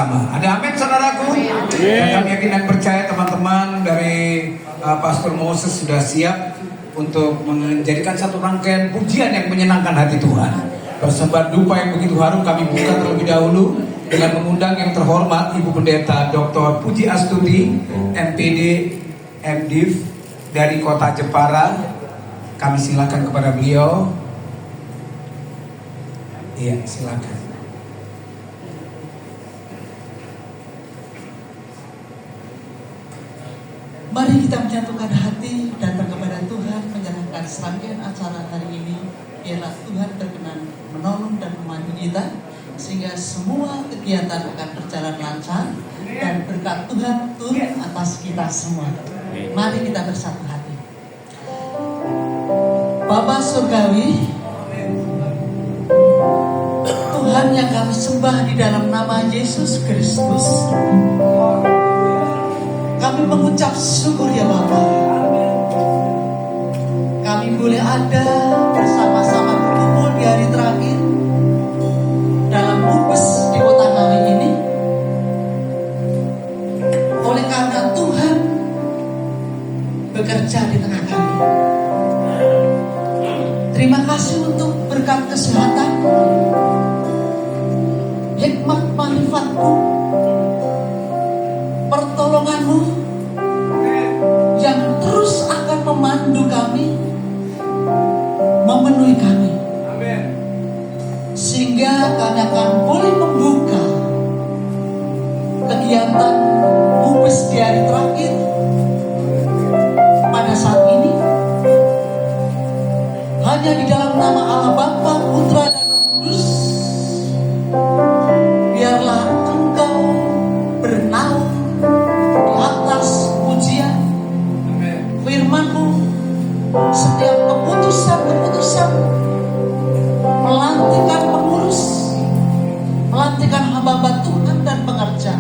bersama. Ada amin saudaraku? Dan kami yakin dan percaya teman-teman dari Pastor Moses sudah siap untuk menjadikan satu rangkaian pujian yang menyenangkan hati Tuhan. Persembahan dupa yang begitu harum kami buka terlebih dahulu dengan mengundang yang terhormat Ibu Pendeta Dr. Puji Astuti, MPD, MDiv dari Kota Jepara. Kami silakan kepada beliau. Iya, silakan. Mari kita menyatukan hati, datang kepada Tuhan, menjalankan serangkaian acara hari ini. Biarlah Tuhan berkenan menolong dan memandu kita, sehingga semua kegiatan akan berjalan lancar dan berkat Tuhan turun atas kita semua. Mari kita bersatu hati. Bapa Surgawi, Tuhan yang kami sembah di dalam nama Yesus Kristus, kami mengucap syukur ya Bapa. Kami boleh ada bersama-sama berkumpul di hari terakhir dalam bungkus di kota kami ini. Oleh karena Tuhan bekerja di tengah kami. Terima kasih untuk berkat kesehatan, hikmat marifatmu, pertolonganmu yang terus akan memandu kami, memenuhi kami, sehingga kami akan boleh membuka kegiatan bungkus di hari terakhir pada saat ini hanya di dalam nama Allah Bapa, Putra dan Roh Kudus. Biarlah Engkau bernaung di atas pujian firman-Mu, setiap keputusan-keputusan, melantikan pengurus, melantikan hamba-hamba Tuhan dan pengerja.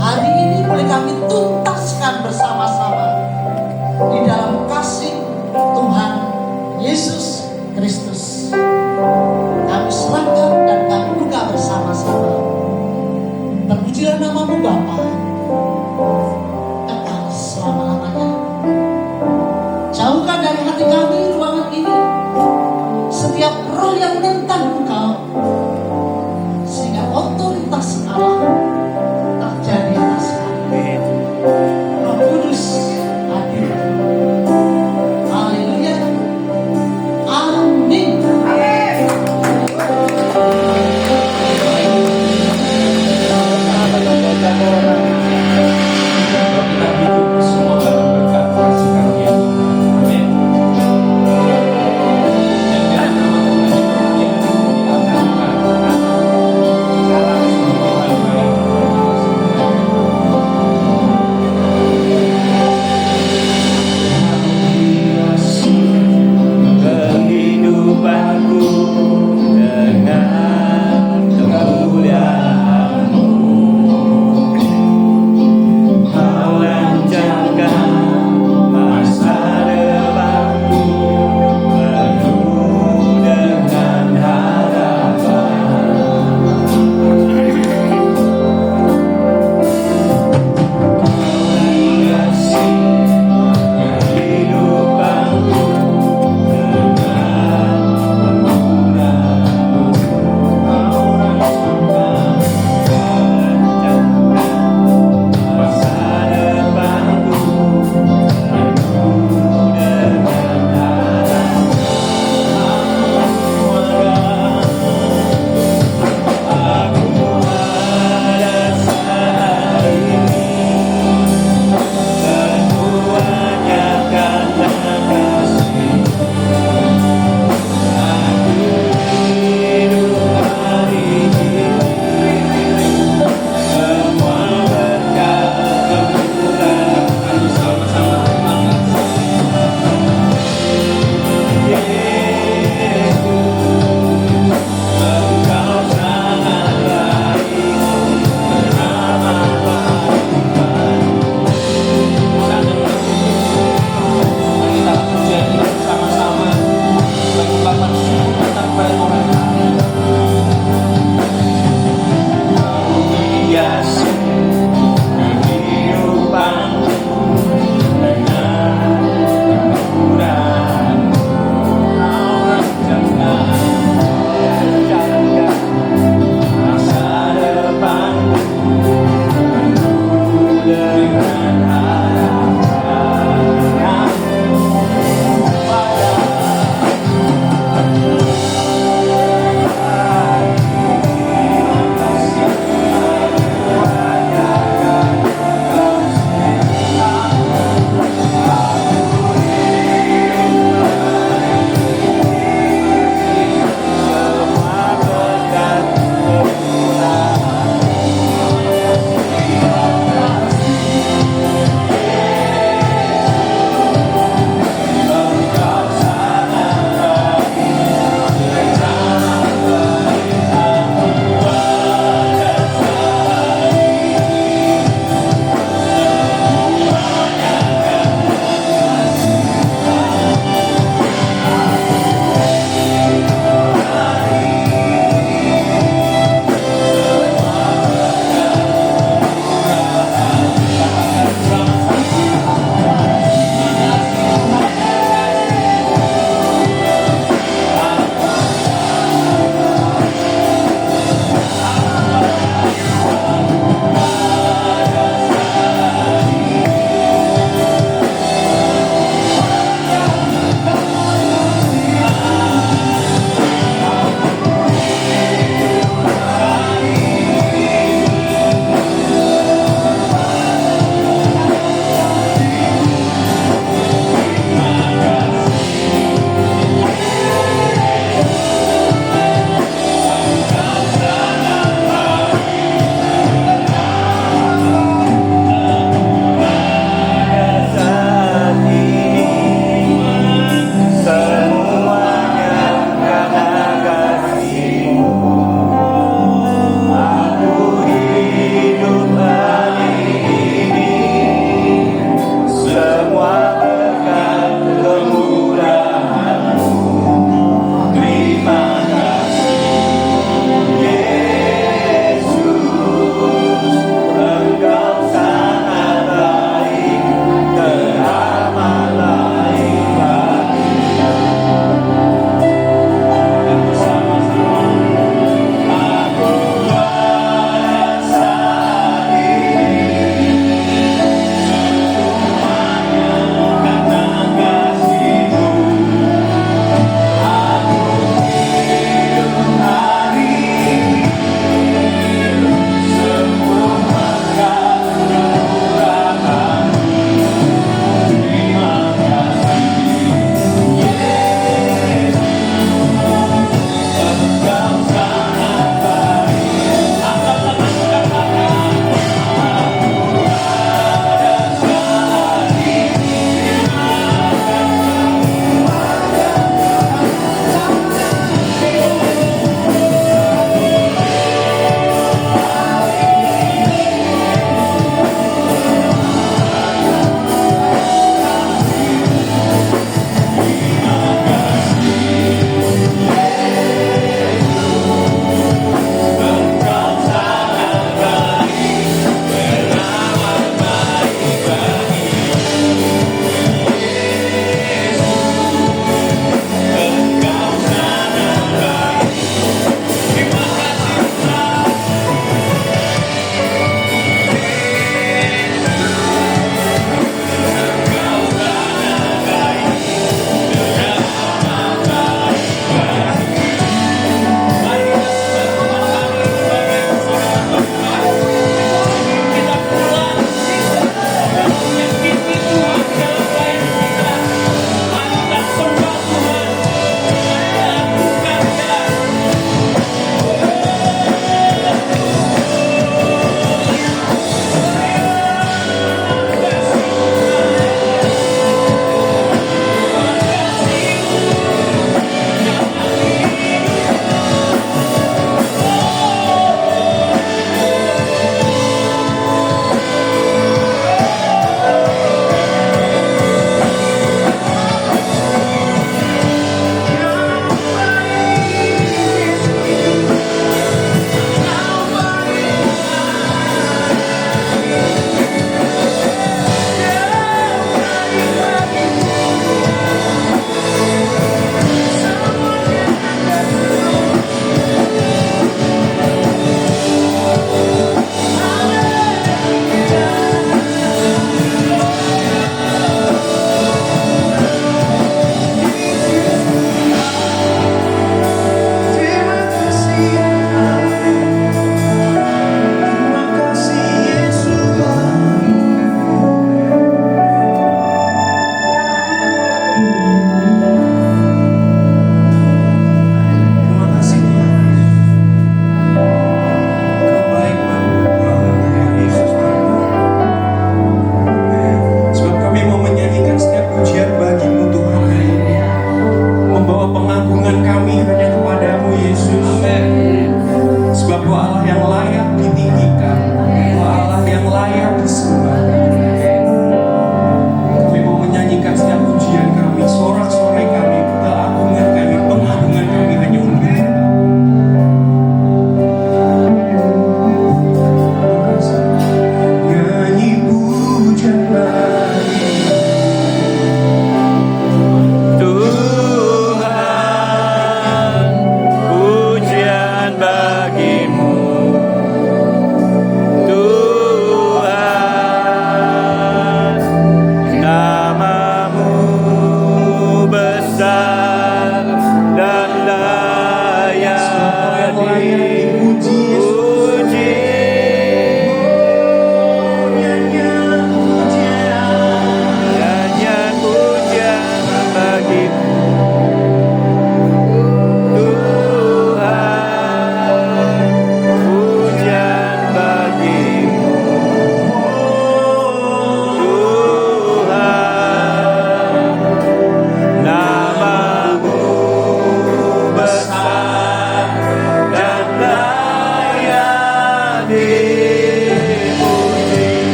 Hari ini boleh kami tuntaskan bersama-sama di dalam kasih Tuhan Yesus Kristus. Kami serahkan dan kami buka bersama-sama. Terpujilah nama-Mu Bapa, kekal selama-lamanya. Jauhkan dari hati kami ruangan ini setiap roh yang menentang Engkau, sehingga otoritas Allah terjadi atas kami. Roh Kudus hadir. Haleluya. Amin. Amin.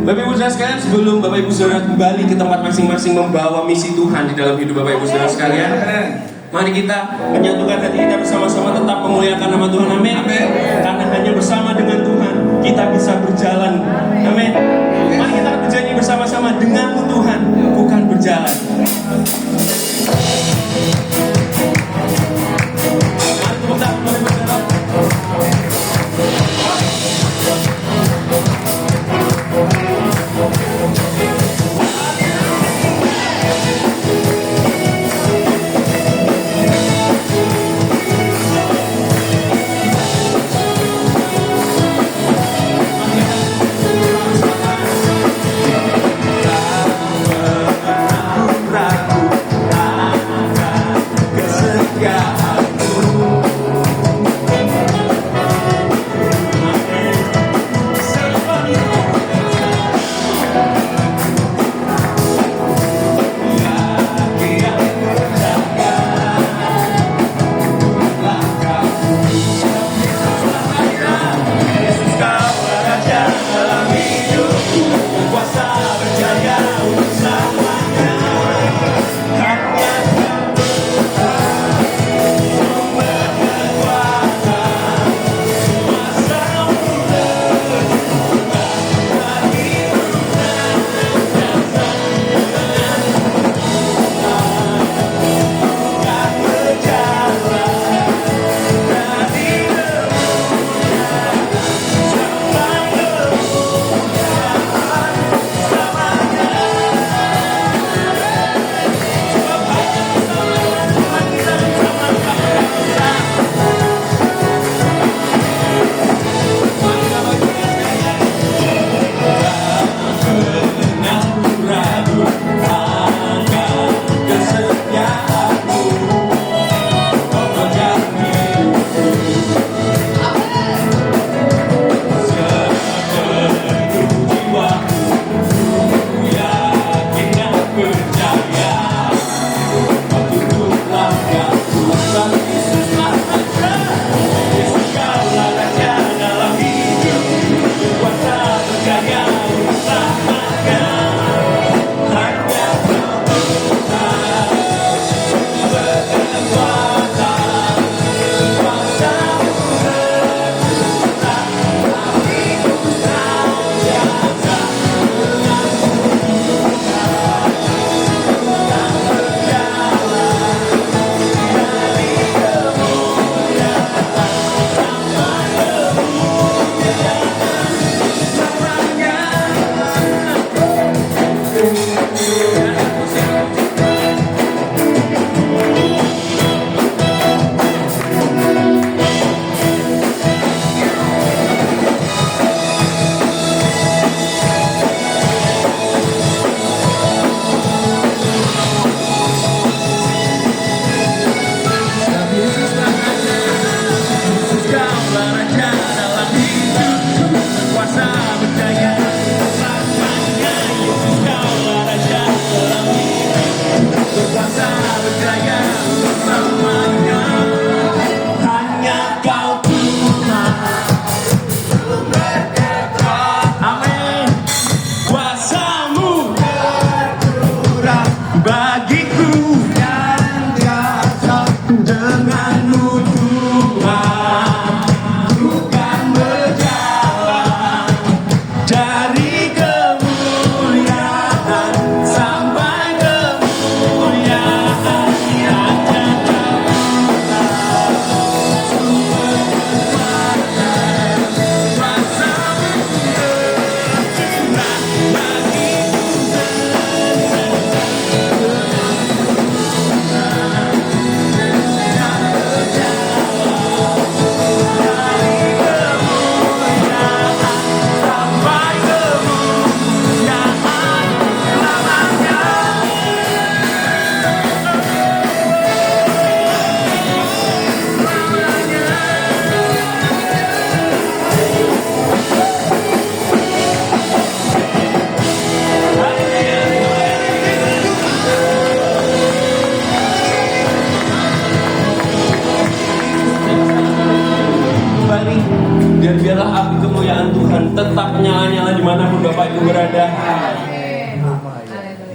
Bapak Ibu Saudara sekalian, sebelum Bapak Ibu Saudara kembali ke tempat masing-masing membawa misi Tuhan di dalam hidup Bapak Ibu Saudara sekalian, mari kita menyatukan hati kita bersama-sama tetap memuliakan nama Tuhan. Amin. Karena hanya bersama dengan Tuhan kita bisa berjalan. Amin. Mari kita berjanji bersama-sama, denganmu Tuhan bukan berjalan. Mari tepuk tangan Bapak Ibu Saudara.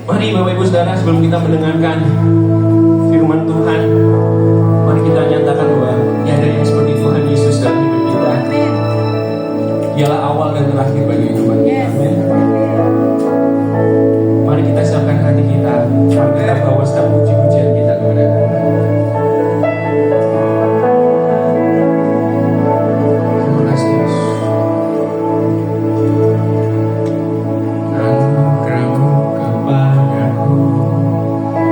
Mari Bapak Ibu Saudara, sebelum kita mendengarkan firman Tuhan, mari kita nyatakan bahwa tiada yang seperti Tuhan Yesus dalam hidup kita. Dialah awal dan terakhir bagi kehidupan kita. Amin. Mari kita siapkan hati kita, mari kita bawa setiap puji-pujian kita kepada Tuhan. Terima kasih Yesus. Anugerah-Mu kepadaku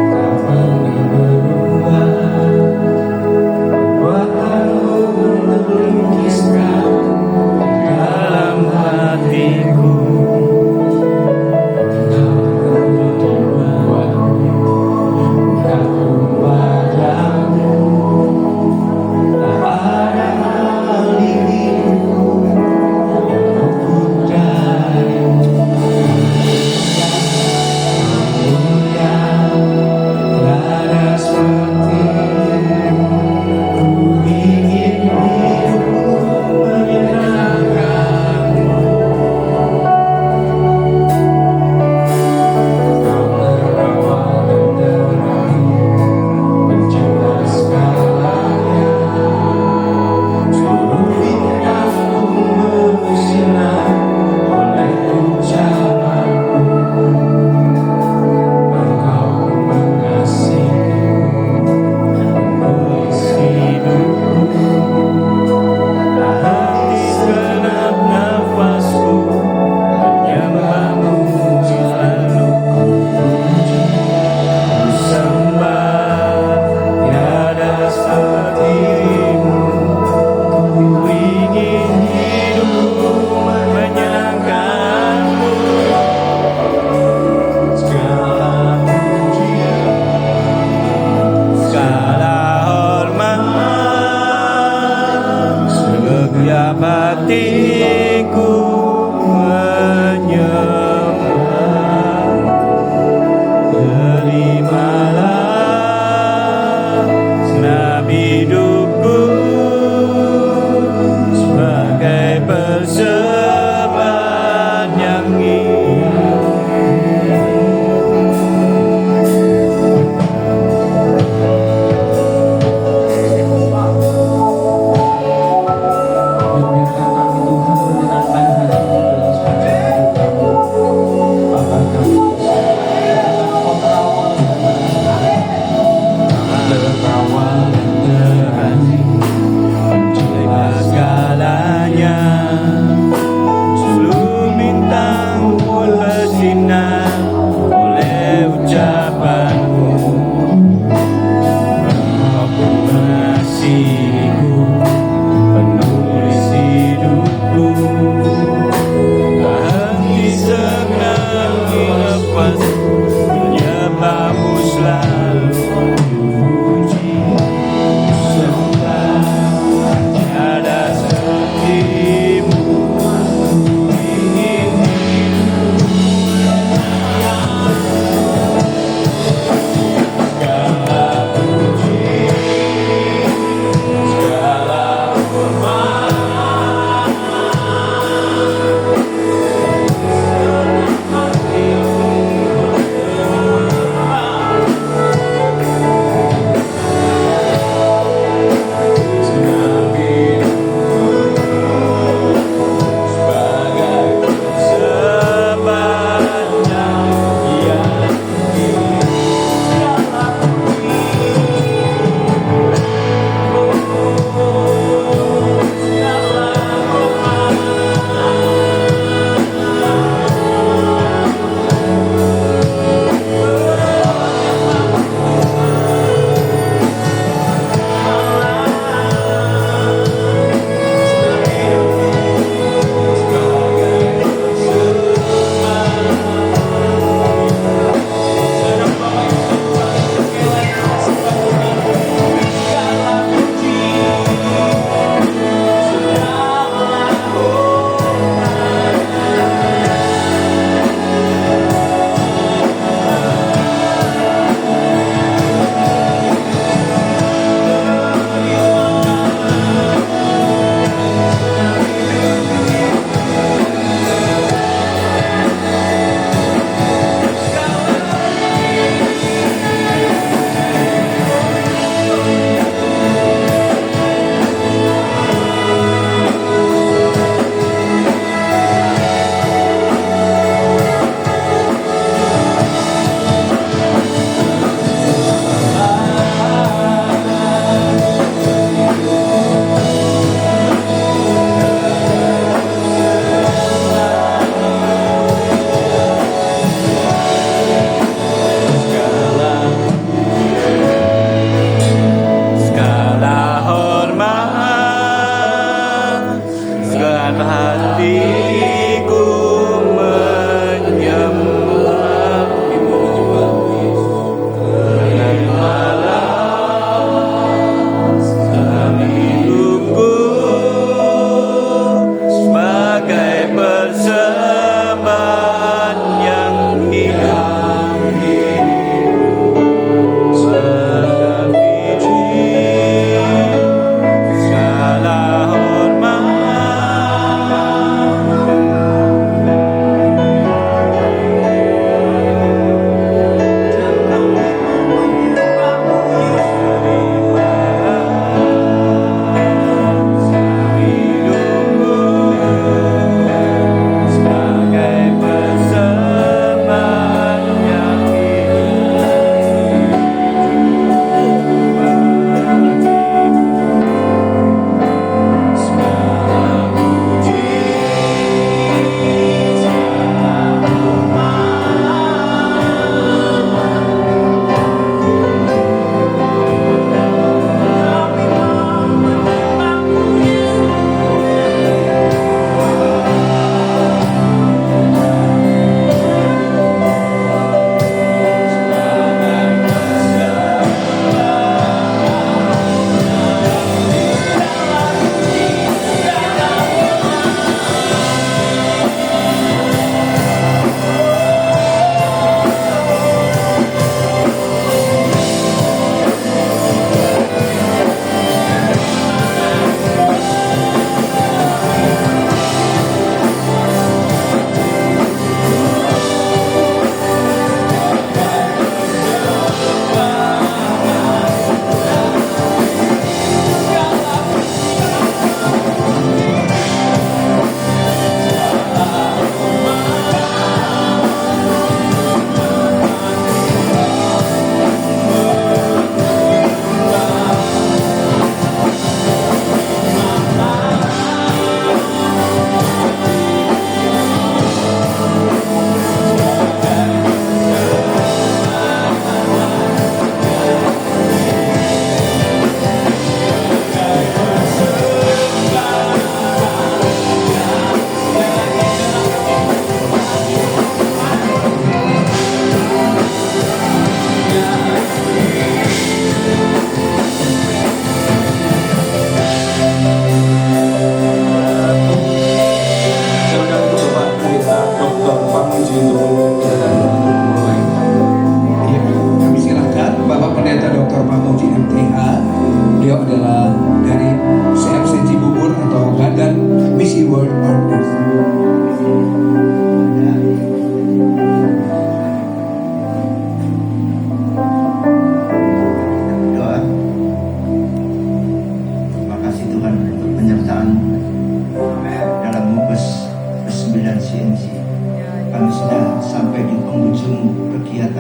tak pernah berubah, buatanmu untuk lukiskan dalam hatiku.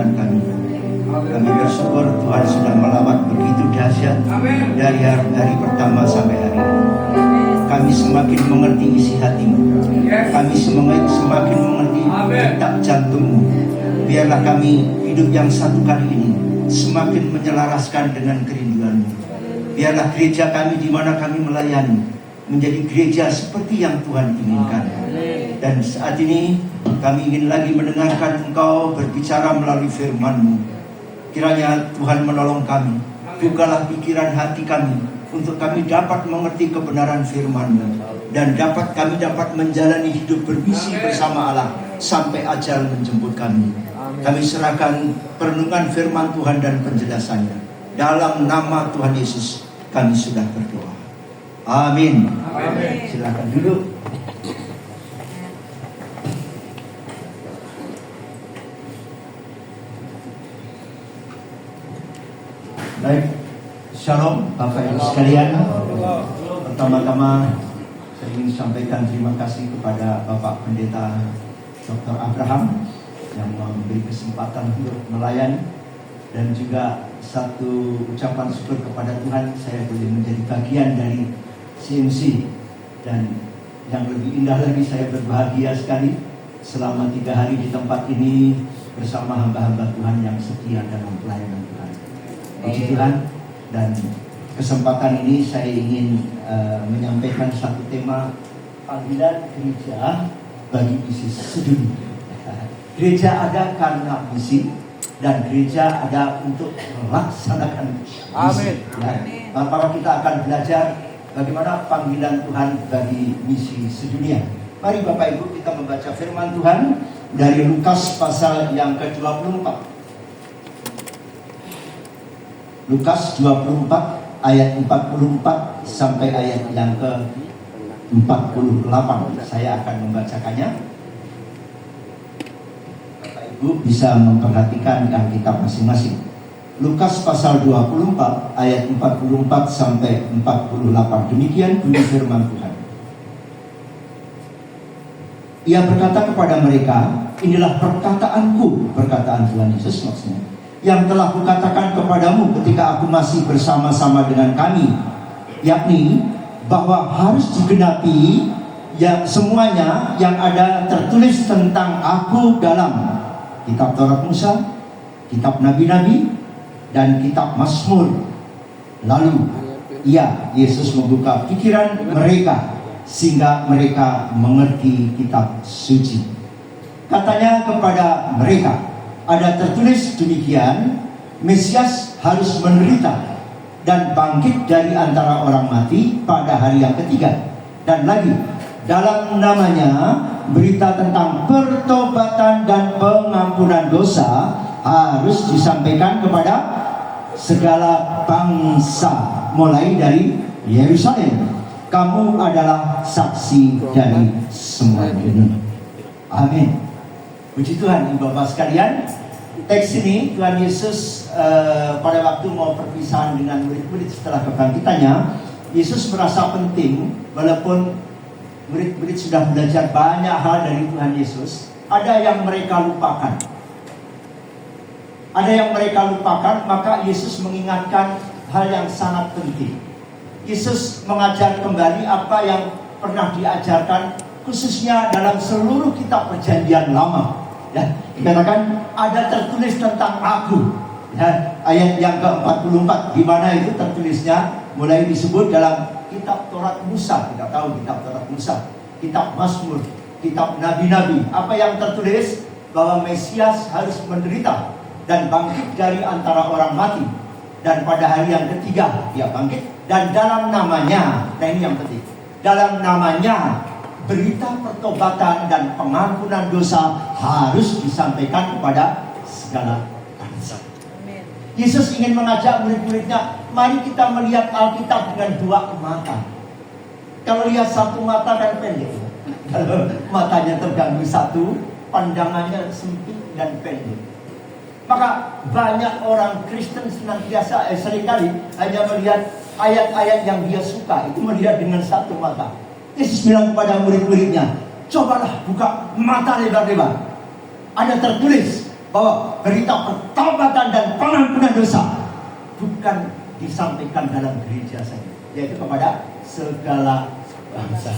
menyelamatkan kami. Kami bersyukur Tuhan sudah melawat begitu dahsyat dari hari pertama sampai hari ini. Kami semakin mengerti isi hatimu. Kami semakin mengerti detak jantungmu. Biarlah kami hidup yang satu kali ini semakin menyelaraskan dengan kerinduanmu. Biarlah gereja kami di mana kami melayani menjadi gereja seperti yang Tuhan inginkan. Dan saat ini kami ingin lagi mendengarkan Engkau berbicara melalui firman-Mu. Kiranya Tuhan menolong kami. Bukalah pikiran hati kami untuk kami dapat mengerti kebenaran firman-Mu, dan kami dapat menjalani hidup bermisi bersama Allah sampai ajal menjemput kami. Kami serahkan perenungan firman Tuhan dan penjelasannya. Dalam nama Tuhan Yesus kami sudah berdoa. Amin. Silakan duduk. Baik, Shalom Bapak Ibu sekalian. Pertama-tama saya ingin sampaikan terima kasih kepada Bapak Pendeta Dr. Abraham yang memberi kesempatan untuk melayani, dan juga satu ucapan syukur kepada Tuhan saya boleh menjadi bagian dari CMC, dan yang lebih indah lagi saya berbahagia sekali selama 3 hari di tempat ini bersama hamba-hamba Tuhan yang setia dalam pelayanan Tuhan. Puji Tuhan. Dan kesempatan ini saya ingin menyampaikan satu tema panggilan gereja bagi misi sedunia. Gereja ada karena misi, dan gereja ada untuk melaksanakan misi. Amin. Ya. Maka kita akan belajar bagaimana panggilan Tuhan bagi misi sedunia. Mari Bapak Ibu kita membaca firman Tuhan dari Lukas pasal yang ke-24. Lukas 24 ayat 44 sampai ayat yang ke-48. Saya akan membacakannya. Bapak Ibu bisa memperhatikan Alkitab masing-masing. Lukas pasal 24 ayat 44 sampai 48. Demikian bunyi firman Tuhan. Ia berkata kepada mereka, inilah perkataanku, perkataan Tuhan Yesus maksudnya, yang telah kukatakan kepadamu ketika aku masih bersama-sama dengan kami, yakni bahwa harus digenapi yang semuanya yang ada tertulis tentang aku dalam kitab Taurat Musa, kitab Nabi-Nabi, dan kitab Mazmur. Lalu Yesus membuka pikiran mereka sehingga mereka mengerti kitab suci. Katanya kepada mereka, ada tertulis demikian, Mesias harus menderita dan bangkit dari antara orang mati pada hari yang ketiga. Dan lagi, dalam namanya berita tentang pertobatan dan pengampunan dosa harus disampaikan kepada segala bangsa, mulai dari Yerusalem. Kamu adalah saksi dari semua dunia. Amin. Puji Tuhan, Ibu Bapak sekalian. Teks ini Tuhan Yesus pada waktu mau perpisahan dengan murid-murid setelah kebangkitannya, Yesus merasa penting, walaupun murid-murid sudah belajar banyak hal dari Tuhan Yesus, ada yang mereka lupakan. Ada yang mereka lupakan, maka Yesus mengingatkan hal yang sangat penting. Yesus mengajar kembali apa yang pernah diajarkan, khususnya dalam seluruh kitab Perjanjian Lama. Ya, dikatakan ada tertulis tentang aku. Ya, ayat yang ke-44, di mana itu tertulisnya? Mulai disebut dalam kitab Taurat Musa, kita tahu kitab Taurat Musa, kitab Mazmur, kitab Nabi-Nabi. Apa yang tertulis? Bahwa Mesias harus menderita dan bangkit dari antara orang mati, dan pada hari yang ketiga dia bangkit, dan dalam namanya, nah ini yang penting, dalam namanya berita pertobatan dan pengampunan dosa harus disampaikan kepada segala bangsa. Yesus ingin mengajak murid-muridnya, mari kita melihat Alkitab dengan dua mata. Kalau lihat satu mata kan pendek. Kalau matanya terganggu satu, pandangannya sempit dan pendek. Maka banyak orang Kristen senantiasa seringkali hanya melihat ayat-ayat yang dia suka, itu melihat dengan satu mata. Yesus bilang kepada murid-muridnya, cobalah buka mata lebar-lebar. Ada tertulis bahwa berita pertobatan dan pengampunan dosa bukan disampaikan dalam gereja saja, yaitu kepada segala bangsa.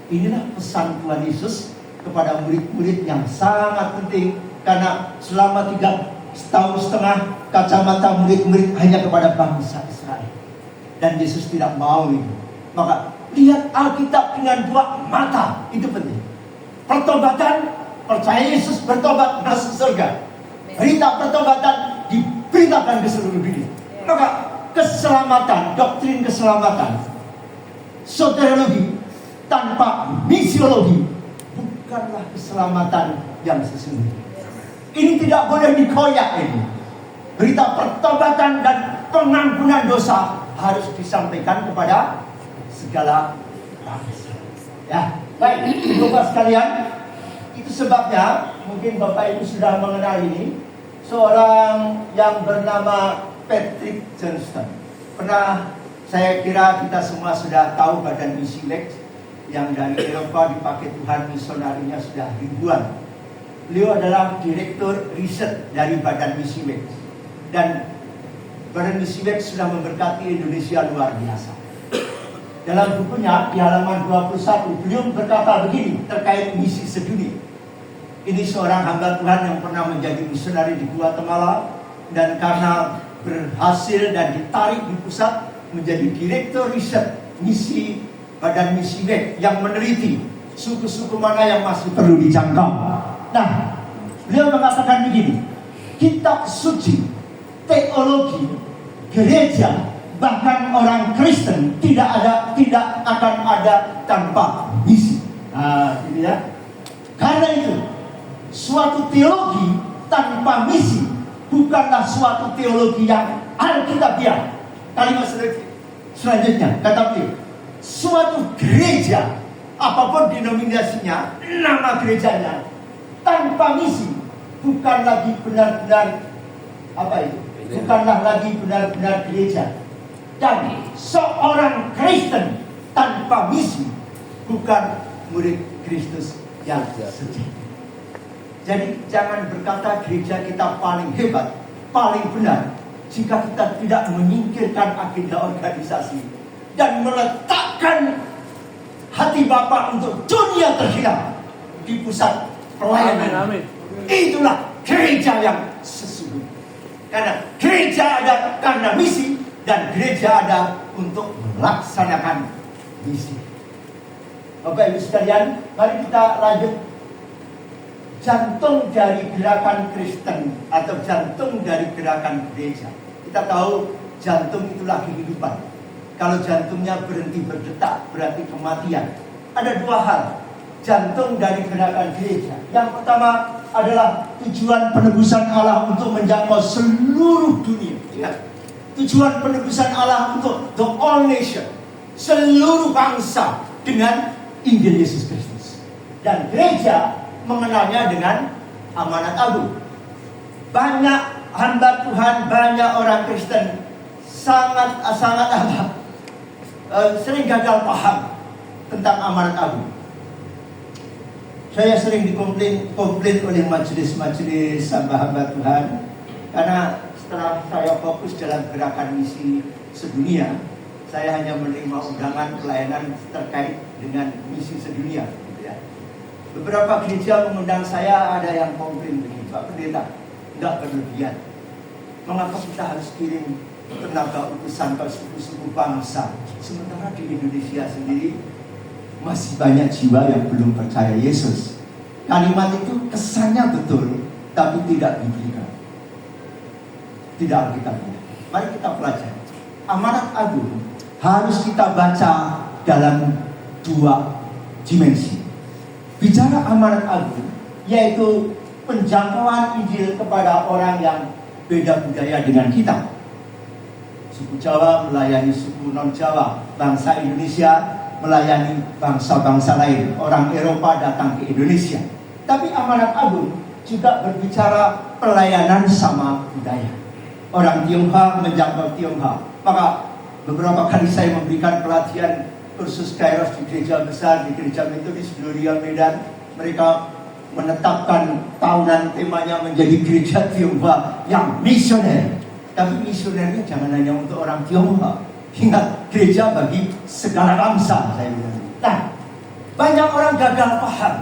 Inilah pesan Tuhan Yesus kepada murid-murid yang sangat penting, karena selama 3,5 tahun kacamata murid-murid hanya kepada bangsa Israel, dan Yesus tidak mau itu. Maka lihat Alkitab dengan 2 mata, itu penting. Pertobatan, percaya Yesus, bertobat, masuk surga. Berita pertobatan diberitakan ke seluruh dunia. Maka keselamatan, doktrin keselamatan, soteriologi tanpa misiologi bukanlah keselamatan yang sesungguhnya. Ini tidak boleh dikoyak ini. Berita pertobatan dan pengampunan dosa harus disampaikan kepada segala bangsa. Ya, baik, Bapak sekalian, itu sebabnya mungkin Bapak Ibu sudah mengenal ini, seorang yang bernama Patrick Johnston. Pernah, saya kira kita semua sudah tahu badan misi Lex yang dari Eropa dipakai Tuhan, misionarinya sudah ribuan. Beliau adalah direktur riset dari badan misi Lex, dan badan misi Lex sudah memberkati Indonesia luar biasa. Dalam bukunya di halaman 21 beliau berkata begini terkait misi sedunia. Ini seorang hamba Tuhan yang pernah menjadi misionari di Guatemala, dan karena berhasil dan ditarik di pusat menjadi direktur riset misi badan misi Lex yang meneliti suku-suku mana yang masih perlu dijangkau. Nah, beliau mengatakan begini, kitab suci, teologi, gereja, bahkan orang Kristen tidak akan ada tanpa misi. Nah, gitu ya. Karena itu, suatu teologi tanpa misi bukanlah suatu teologi yang alkitabiah. Kalimat selanjutnya kata beliau, suatu gereja apapun denominasinya, nama gerejanya, tanpa misi bukan lagi benar-benar bukanlah lagi benar-benar gereja. Dan seorang Kristen tanpa misi bukan murid Kristus yang sejati. Jadi jangan berkata gereja kita paling hebat, paling benar, jika kita tidak menyingkirkan agenda organisasi dan meletakkan hati Bapa untuk dunia terhilang di pusat pelayanan. Amin. Itulah gereja yang sesungguhnya. Karena gereja ada karena misi, dan gereja ada untuk melaksanakan misi. Bapak Ibu sekalian, mari kita lanjut. Jantung dari gerakan Kristen atau jantung dari gerakan gereja. Kita tahu jantung itulah kehidupan. Kalau jantungnya berhenti berdetak, berarti kematian. Ada 2 hal jantung dari gerakan gereja. Yang pertama adalah tujuan penebusan Allah untuk menjangkau seluruh dunia. Ingat, tujuan penebusan Allah untuk the all nation, seluruh bangsa, dengan Injil Yesus Kristus. Dan gereja mengenalnya dengan amanat agung. Banyak hamba Tuhan, banyak orang Kristen sangat sering gagal paham tentang amanat agung. Saya sering dikomplain oleh majelis-majelis hamba-hamba Tuhan, karena setelah saya fokus dalam gerakan misi sedunia, saya hanya menerima undangan pelayanan terkait dengan misi sedunia. Beberapa gereja mengundang saya, ada yang komplain begini, Pak Pendeta, tidak berlebihan. Mengapa kita harus kirim tenaga utusan ke suku-suku bangsa, sementara di Indonesia sendiri masih banyak jiwa yang belum percaya Yesus? Kalimat itu kesannya betul, tapi tidak biblical, tidak alkitabiah. Mari kita pelajari. Amanat agung harus kita baca dalam 2 dimensi. Bicara amanat agung, yaitu penjangkauan Injil kepada orang yang beda budaya dengan kita. Suku Jawa melayani suku non-Jawa, bangsa Indonesia melayani bangsa-bangsa lain, orang Eropa datang ke Indonesia. Tapi amanat agung juga berbicara pelayanan sama budaya. Orang Tionghoa menjangkau Tionghoa. Maka beberapa kali saya memberikan pelatihan kursus Kairos di gereja besar, di gereja Metodis Gloria Medan. Mereka menetapkan tahunan temanya menjadi gereja Tionghoa yang misioner. Tapi misionernya jangan hanya untuk orang Tionghoa. Ingat, gereja bagi segala bangsa, saya bilang. Nah, banyak orang gagal paham.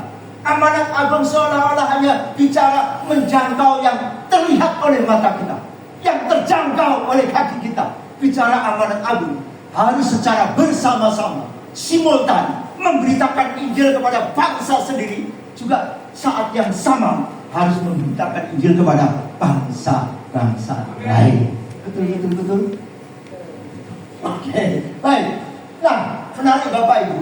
Amanat agung seolah-olah hanya bicara menjangkau yang terlihat oleh mata kita, yang terjangkau oleh kaki kita. Bicara amanat agung harus secara bersama-sama, simultan, memberitakan Injil kepada bangsa sendiri. Juga saat yang sama harus memberitakan Injil kepada bangsa-bangsa lain. Betul. Oke, baik. Nah, menarik Bapak Ibu.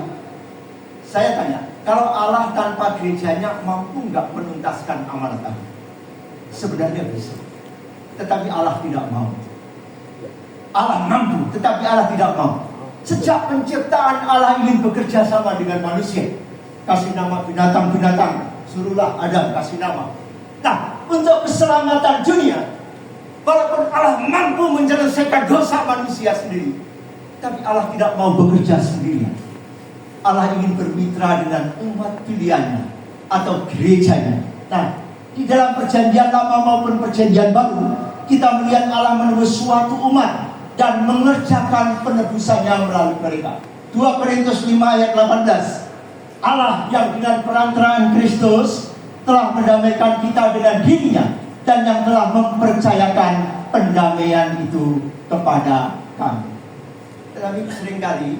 Saya tanya, kalau Allah tanpa gerejanya mampu nggak menuntaskan amanat agung? Sebenarnya bisa. Tetapi Allah tidak mau. Allah mampu, tetapi Allah tidak mau. Sejak penciptaan Allah ingin bekerja sama dengan manusia. Kasih nama binatang-binatang, suruhlah Adam kasih nama. Nah, untuk keselamatan dunia, walaupun Allah mampu menyelesaikan dosa manusia sendiri, tapi Allah tidak mau bekerja sendirian. Allah ingin bermitra dengan umat pilihannya atau gerejanya. Nah, di dalam perjanjian lama maupun perjanjian baru, kita melihat Allah menebus suatu umat dan mengerjakan penebusannya melalui mereka. 2 Korintus 5 ayat 18. Allah yang dengan perantaraan Kristus telah mendamaikan kita dengan dirinya dan yang telah mempercayakan pendamaian itu kepada kami. Tetapi seringkali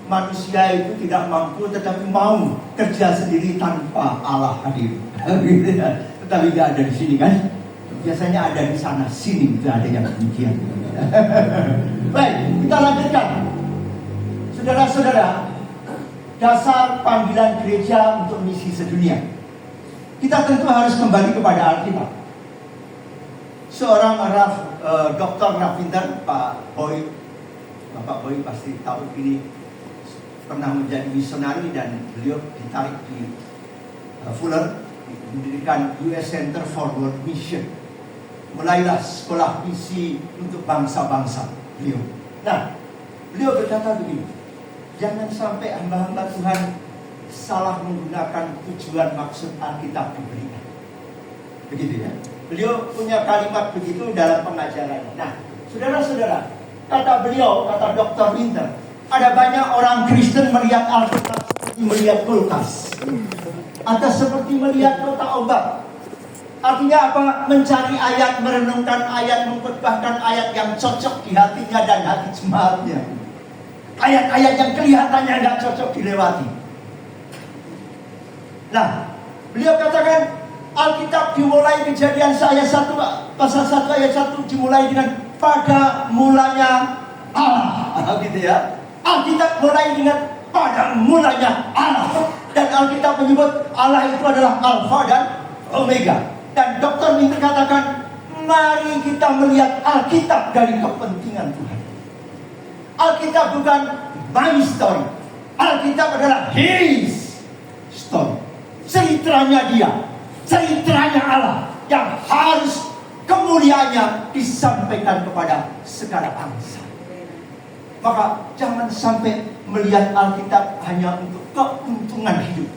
manusia itu tidak mampu tetapi mau kerja sendiri tanpa Allah hadir. Tetapi tidak ada di sini kan? Biasanya ada di sana sini, tidak ada yang demikian. Baik, kita lanjutkan. Saudara-saudara, dasar panggilan gereja untuk misi sedunia. Kita tentu harus kembali kepada Alkitab. Seorang Dr. Rafinter, Bapak Boy pasti tahu ini, pernah menjadi misionari dan beliau ditarik di Fuller, mendirikan US Center for World Mission. Mulailah sekolah misi untuk bangsa-bangsa beliau. Nah, beliau berkata begini, jangan sampai hamba-hamba Tuhan salah menggunakan tujuan maksud Alkitab diberikan. Begitu ya. Beliau punya kalimat begitu dalam pengajarannya. Nah, saudara-saudara, kata beliau, kata Dr. Winter, ada banyak orang Kristen melihat Alkitab seperti melihat kulkas atau seperti melihat kotak obat. Artinya apa? Mencari ayat, merenungkan ayat, mengkhotbahkan ayat yang cocok di hatinya dan hati jemaatnya. Ayat-ayat yang kelihatannya tidak cocok dilewati. Nah, beliau katakan Alkitab dimulai Kejadian ayat 1 pasal 1 ayat 1 dimulai dengan pada mulanya Allah. Gitu ya. Alkitab mulai dengan pada mulanya Allah. Dan Alkitab menyebut Allah itu adalah Alfa dan Omega. Dan Dr. Winter katakan, mari kita melihat Alkitab dari kepentingan Tuhan. Alkitab bukan my story. Alkitab adalah His story. Ceritanya Dia, ceritanya Allah yang harus kemuliaannya disampaikan kepada segala bangsa. Maka jangan sampai melihat Alkitab hanya untuk keuntungan hidup,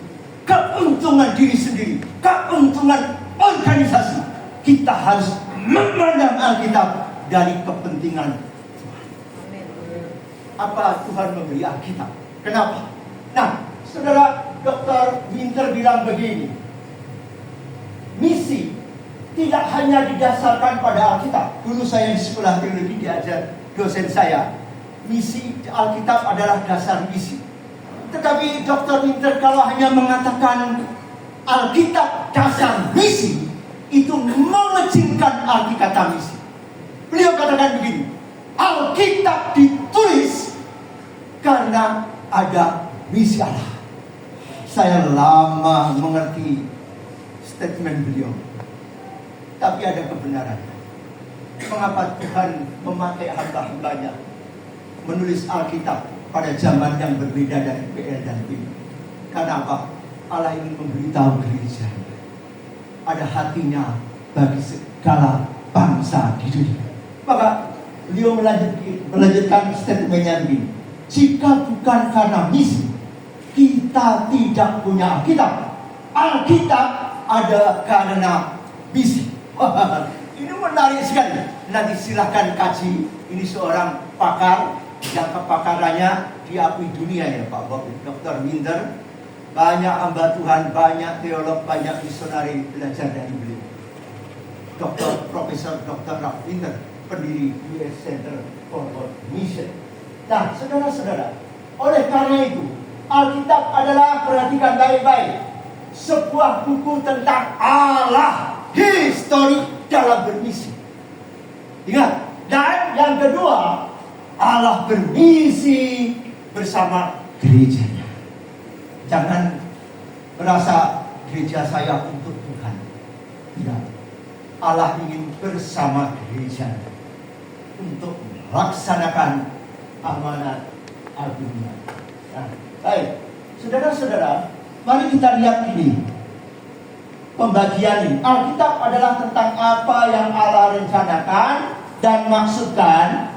keuntungan diri sendiri, keuntungan organisasi. Kita harus memandang Alkitab dari kepentingan Tuhan. Apa Tuhan memberi Alkitab? Kenapa? Nah, saudara, Dr. Winter bilang begini, misi tidak hanya didasarkan pada Alkitab. Dulu saya di sekolah teologi diajar dosen saya, misi Alkitab adalah dasar misi. Tetapi Dr. Winter kalau hanya mengatakan Alkitab dasar misi, itu mengecilkan arti kata misi. Beliau katakan begini, Alkitab ditulis karena ada misi Allah. Saya lama mengerti statement beliau, tapi ada kebenaran. Mengapa Tuhan memakai hamba-hambanya menulis Alkitab pada zaman yang berbeda dari PL dan P? Karena apa? Allah ingin memberitahu gereja ada hatinya bagi segala bangsa di dunia. Maka beliau melanjutkan statementnya begini, jika bukan karena misi, kita tidak punya Alkitab. Alkitab ada karena misi. Ini menarik sekali. Nanti silahkan kaji. Ini seorang pakar yang kepakarannya diakui dunia ya Pak Bob, Dr. Winter. Banyak hamba Tuhan, banyak teolog, banyak misionari belajar dari beliau. Profesor Dr. Ralph Winter, pendiri US Center for World Mission. Nah, saudara-saudara, oleh karena itu, Alkitab adalah, perhatikan baik-baik, sebuah buku tentang Allah, histori dalam bermisi. Ingat, dan yang kedua, Allah bermisi bersama gerejanya. Jangan merasa gereja saya untuk Tuhan. Tidak. Allah ingin bersama gerejanya untuk melaksanakan amanat agungnya. Nah, baik, saudara-saudara, mari kita lihat ini. Pembagian ini, Alkitab adalah tentang apa yang Allah rencanakan dan maksudkan,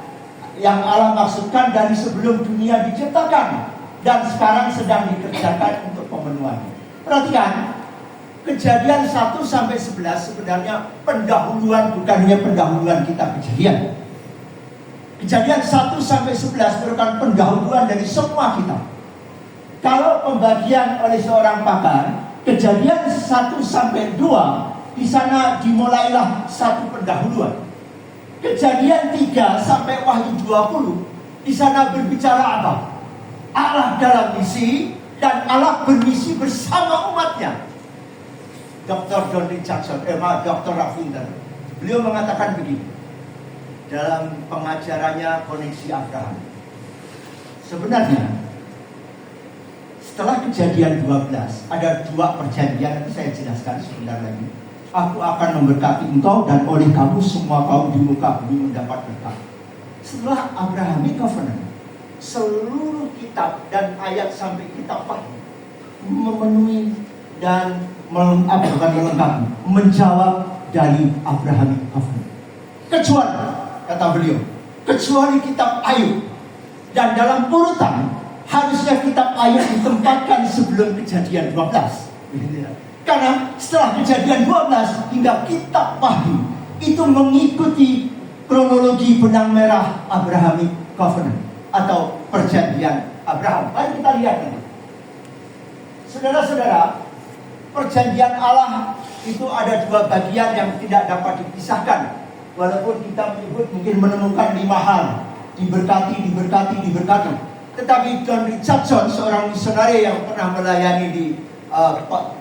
yang Allah maksudkan dari sebelum dunia diciptakan dan sekarang sedang dikerjakan untuk pemenuhannya. Perhatikan, Kejadian 1 sampai 11 sebenarnya pendahuluan, bukan hanya pendahuluan kitab Kejadian. Kejadian 1 sampai 11 merupakan pendahuluan dari semua kitab. Kalau pembagian oleh seorang pakar, Kejadian 1 sampai 2 di sana dimulailah satu pendahuluan. Kejadian 3 sampai Wahyu 20 di sana berbicara apa? Allah dalam misi dan Allah bermisi bersama umatnya. Dr. John Richardson, Dr. Ralph Winter, beliau mengatakan begini dalam pengajarannya Koneksi Abraham. Sebenarnya setelah Kejadian 12 ada dua perjanjian, nanti saya jelaskan sebentar lagi. Aku akan memberkati engkau dan oleh kamu semua kaum di muka bumi mendapat berkat. Setelah Abrahamic Covenant, seluruh kitab dan ayat sampai kitab Wahyu memenuhi dan melengkapi, menjawab dari Abrahamic Covenant. Kecuali, kata beliau, kecuali kitab Ayub. Dan dalam urutan harusnya kitab Ayub ditempatkan sebelum Kejadian 12. Karena setelah Kejadian 12 hingga kitab Wahyu itu mengikuti kronologi benang merah Abrahamic Covenant atau perjanjian Abraham. Mari kita lihat ini. Saudara-saudara, perjanjian Allah itu ada dua bagian yang tidak dapat dipisahkan. Walaupun kita mungkin menemukan 5 hal, diberkati. Tetapi John Richardson, seorang misionari yang pernah melayani di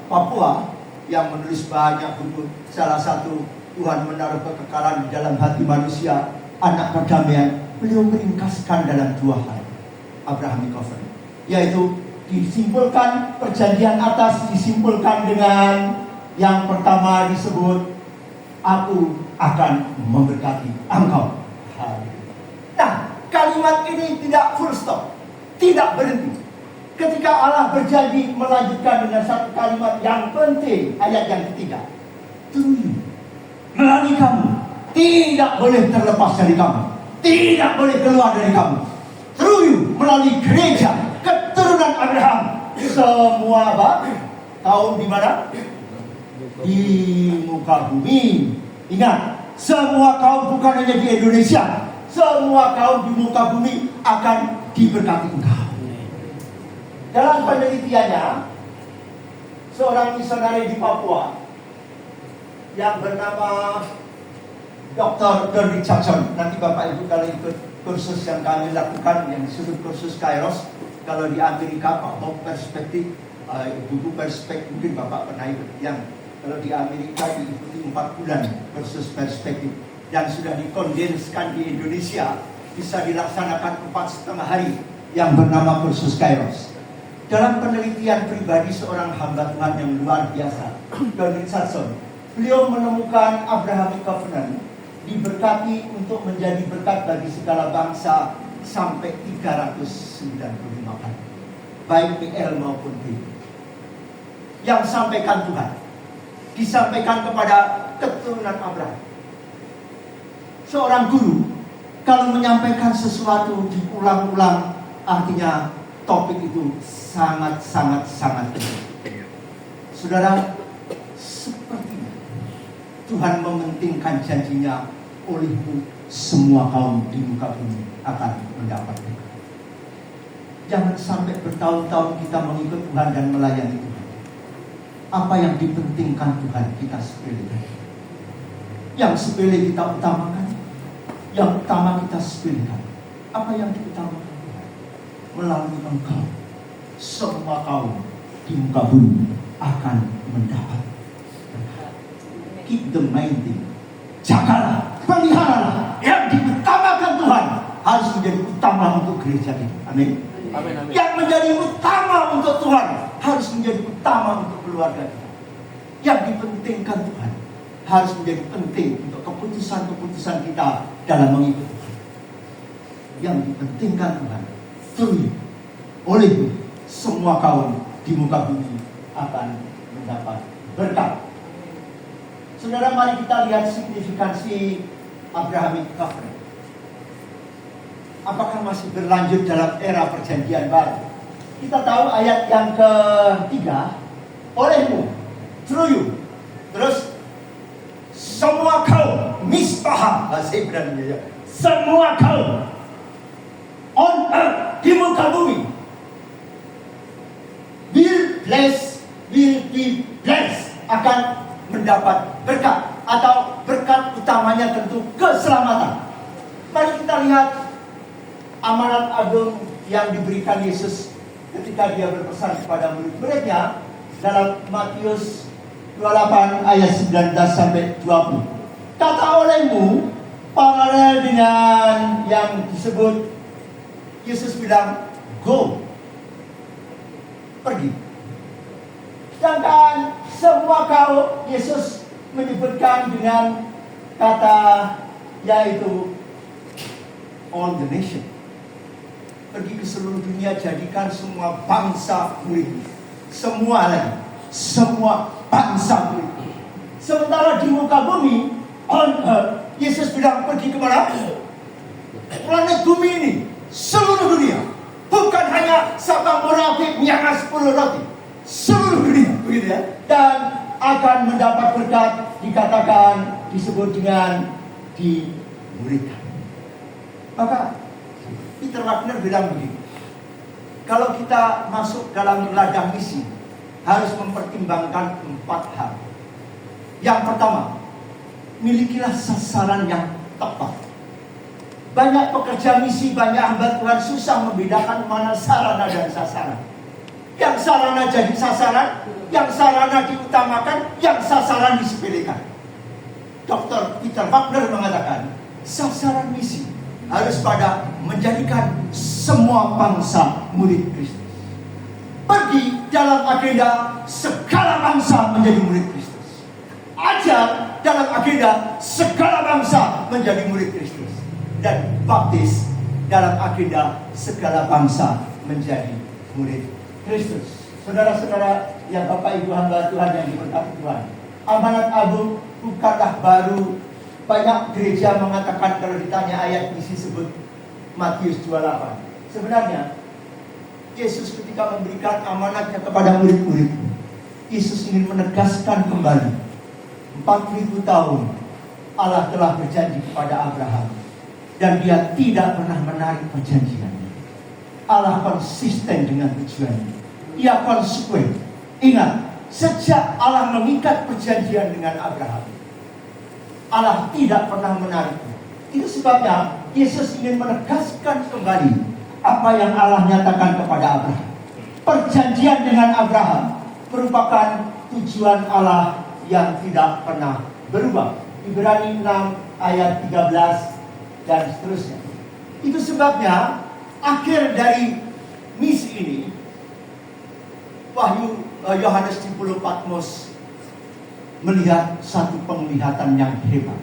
Papua, yang menulis banyak buku, salah satu Tuhan menaruh kekekalan di dalam hati manusia, anak perdamaian, beliau meringkaskan dalam 2 hal Abrahamic Covenant, yaitu disimpulkan perjanjian atas disimpulkan dengan yang pertama disebut aku akan memberkati engkau. Nah, kalimat ini tidak full stop, tidak berhenti. Ketika Allah berjanji melanjutkan dengan satu kalimat yang penting, ayat yang ketiga, melalui kamu tidak boleh terlepas dari kamu, tidak boleh keluar dari kamu. Through you, melalui gereja keturunan Abraham, semua apa? Kaum di mana? Di muka bumi. Ingat, semua kaum bukan hanya di Indonesia, semua kaum di muka bumi akan diberkati engkau. Dalam penelitiannya, seorang misionari di Papua yang bernama Dr. John Richardson, nanti Bapak Ibu kalau ikut kursus yang kami lakukan yang disebut kursus Kairos, kalau di Amerika Pak Bob perspektif, buku perspektif mungkin Bapak pernah ikut, yang kalau di Amerika diikuti 4 bulan kursus perspektif dan sudah dikondenskan di Indonesia bisa dilaksanakan 4,5 hari yang bernama kursus Kairos. Dalam penelitian pribadi seorang hamba Tuhan yang luar biasa, John Richardson, beliau menemukan Abrahamic Covenant diberkati untuk menjadi berkat bagi segala bangsa sampai 395 kali, baik PL maupun B. Yang sampaikan Tuhan disampaikan kepada keturunan Abraham. Seorang guru kalau menyampaikan sesuatu diulang-ulang, artinya topik itu sangat penting. Saudara, Tuhan mementingkan janjinya, olehmu semua kaum di muka bumi akan mendapat berkat. Jangan sampai bertahun-tahun kita mengikut Tuhan dan melayani Tuhan. Apa yang dipentingkan Tuhan kita sepelekan. Yang sepele kita utamakan, yang utama kita sepelekan. Apa yang diutamakan Tuhan? Melalui engkau, semua kaum di muka bumi akan mendapat berkat. Keep the main thing. Jagalah, peliharalah. Yang diutamakan Tuhan harus menjadi utama untuk gereja ini. Amin. Amin, amin. Yang menjadi utama untuk Tuhan harus menjadi utama untuk keluarga kita. Yang dipentingkan Tuhan harus menjadi penting untuk keputusan-keputusan kita dalam mengikuti Tuhan. Yang dipentingkan Tuhan, oleh semua kaum di muka bumi akan mendapat berkat. Saudara, mari kita lihat signifikansi Abrahamic covenant. Apakah masih berlanjut dalam era perjanjian baru? Kita tahu ayat yang ketiga, olehmu, through you. Terus semua kaum, misbah, bahasa Ibrani ya. Semua kaum on earth, di muka bumi, will be blessed, akan mendapat berkat, atau berkat utamanya tentu keselamatan. Mari kita lihat amanat agung yang diberikan Yesus ketika dia berpesan kepada murid-muridnya dalam Matius 28 ayat 19 sampai 20. Kata olehmu, paralel dengan yang disebut, Yesus bilang, go, pergi. Sedangkan semua kaum, Yesus menyebutkan dengan kata yaitu all the nation. Pergi ke seluruh dunia, jadikan semua bangsa murid. Semua lagi, semua bangsa murid. Sementara di muka bumi, on earth, Yesus bilang pergi kemana? Planet bumi ini, seluruh dunia. Bukan hanya Sabang, Merauke, Miangas, Pulau Roti. Seluruh dunia, begitu ya. Dan akan mendapat berkat, dikatakan, disebut dengan dimuridkan. Maka Peter Wagner bilang begini, kalau kita masuk dalam ladang misi, harus mempertimbangkan 4 hal. Yang pertama, milikilah sasaran yang tepat. Banyak pekerja misi, banyak hamba Tuhan susah membedakan mana sarana dan sasaran. Yang sarana jadi sasaran, yang sarana diutamakan, yang sasaran disepelekan. Dr. Peter Wagner mengatakan, sasaran misi harus pada menjadikan semua bangsa murid Kristus. Pergi dalam agenda segala bangsa menjadi murid Kristus. Ajar dalam agenda segala bangsa menjadi murid Kristus. Dan baptis dalam agenda segala bangsa menjadi murid Kristus. Saudara-saudara yang Bapak Ibu hamba Tuhan yang diberkati Tuhan, amanat agung bukanlah baru. Banyak gereja mengatakan kalau ditanya ayat misi sebut Matius 28. Sebenarnya Yesus ketika memberikan amanatnya kepada murid-murid, Yesus ingin menegaskan kembali 4.000 tahun Allah telah berjanji kepada Abraham dan dia tidak pernah menarik perjanjiannya. Allah konsisten dengan tujuannya. Ia konsekuen. Ingat, sejak Allah mengikat perjanjian dengan Abraham, Allah tidak pernah menariknya. Itu sebabnya Yesus ingin menegaskan kembali apa yang Allah nyatakan kepada Abraham. Perjanjian dengan Abraham merupakan tujuan Allah yang tidak pernah berubah. Ibrani 6 ayat 13 dan seterusnya. Itu sebabnya akhir dari misi ini, Wahyu Yohanes di Pulau Patmos melihat satu penglihatan yang hebat.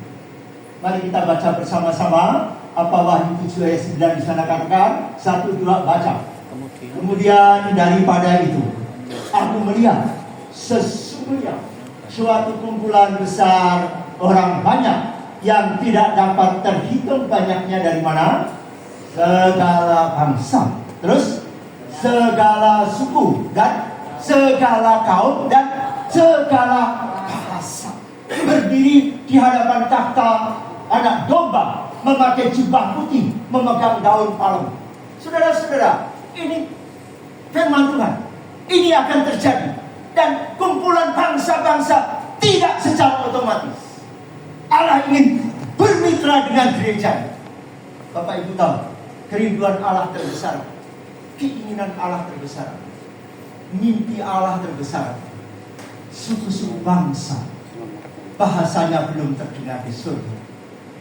Mari kita baca bersama-sama apa Wahyu 7 ayat 9 di sana katakan. 1, 2, baca. Kemudian daripada itu aku melihat sesungguhnya suatu kumpulan besar orang banyak yang tidak dapat terhitung banyaknya dari mana? Segala bangsa, terus segala suku dan segala kaum dan segala bahasa, berdiri di hadapan takhta anak domba, memakai jubah putih, memegang daun palem. Saudara-saudara, ini firman Tuhan. Ini akan terjadi. Dan kumpulan bangsa-bangsa tidak secara otomatis. Allah ingin bermitra dengan gereja. Bapak Ibu tahu, kerinduan Allah terbesar, keinginan Allah terbesar, mimpi Allah terbesar, suku-suku bangsa, bahasanya belum terdengar di surga.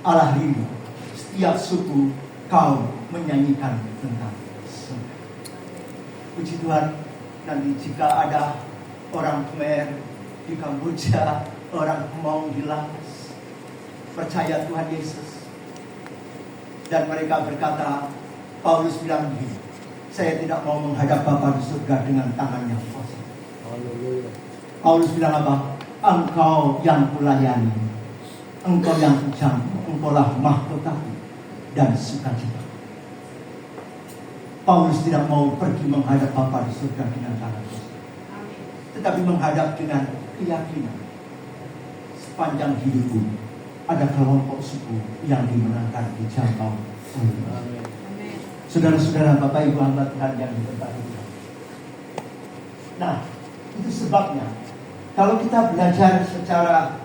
Allah rindu setiap suku kaum menyanyikan tentang surga. Puji Tuhan, nanti jika ada orang Khmer di Kamboja, orang Hmong di Laos percaya Tuhan Yesus, dan mereka berkata, Paulus bilang begini, saya tidak mau menghadap Bapa di surga dengan tangannya kosong. Paulus bilang apa? Engkau yang kulayani, engkau yang kujangkau, engkaulah mahkotaku dan sukacita. Paulus tidak mau pergi menghadap Bapa di surga dengan tangan kosong, tetapi menghadap dengan keyakinan, sepanjang hidupku ada kelompok suku yang dimenangkan dijangkau oleh Allah. Saudara-saudara, Bapak Ibu hamba Tuhan yang diberkati Tuhan. Nah, itu sebabnya kalau kita belajar secara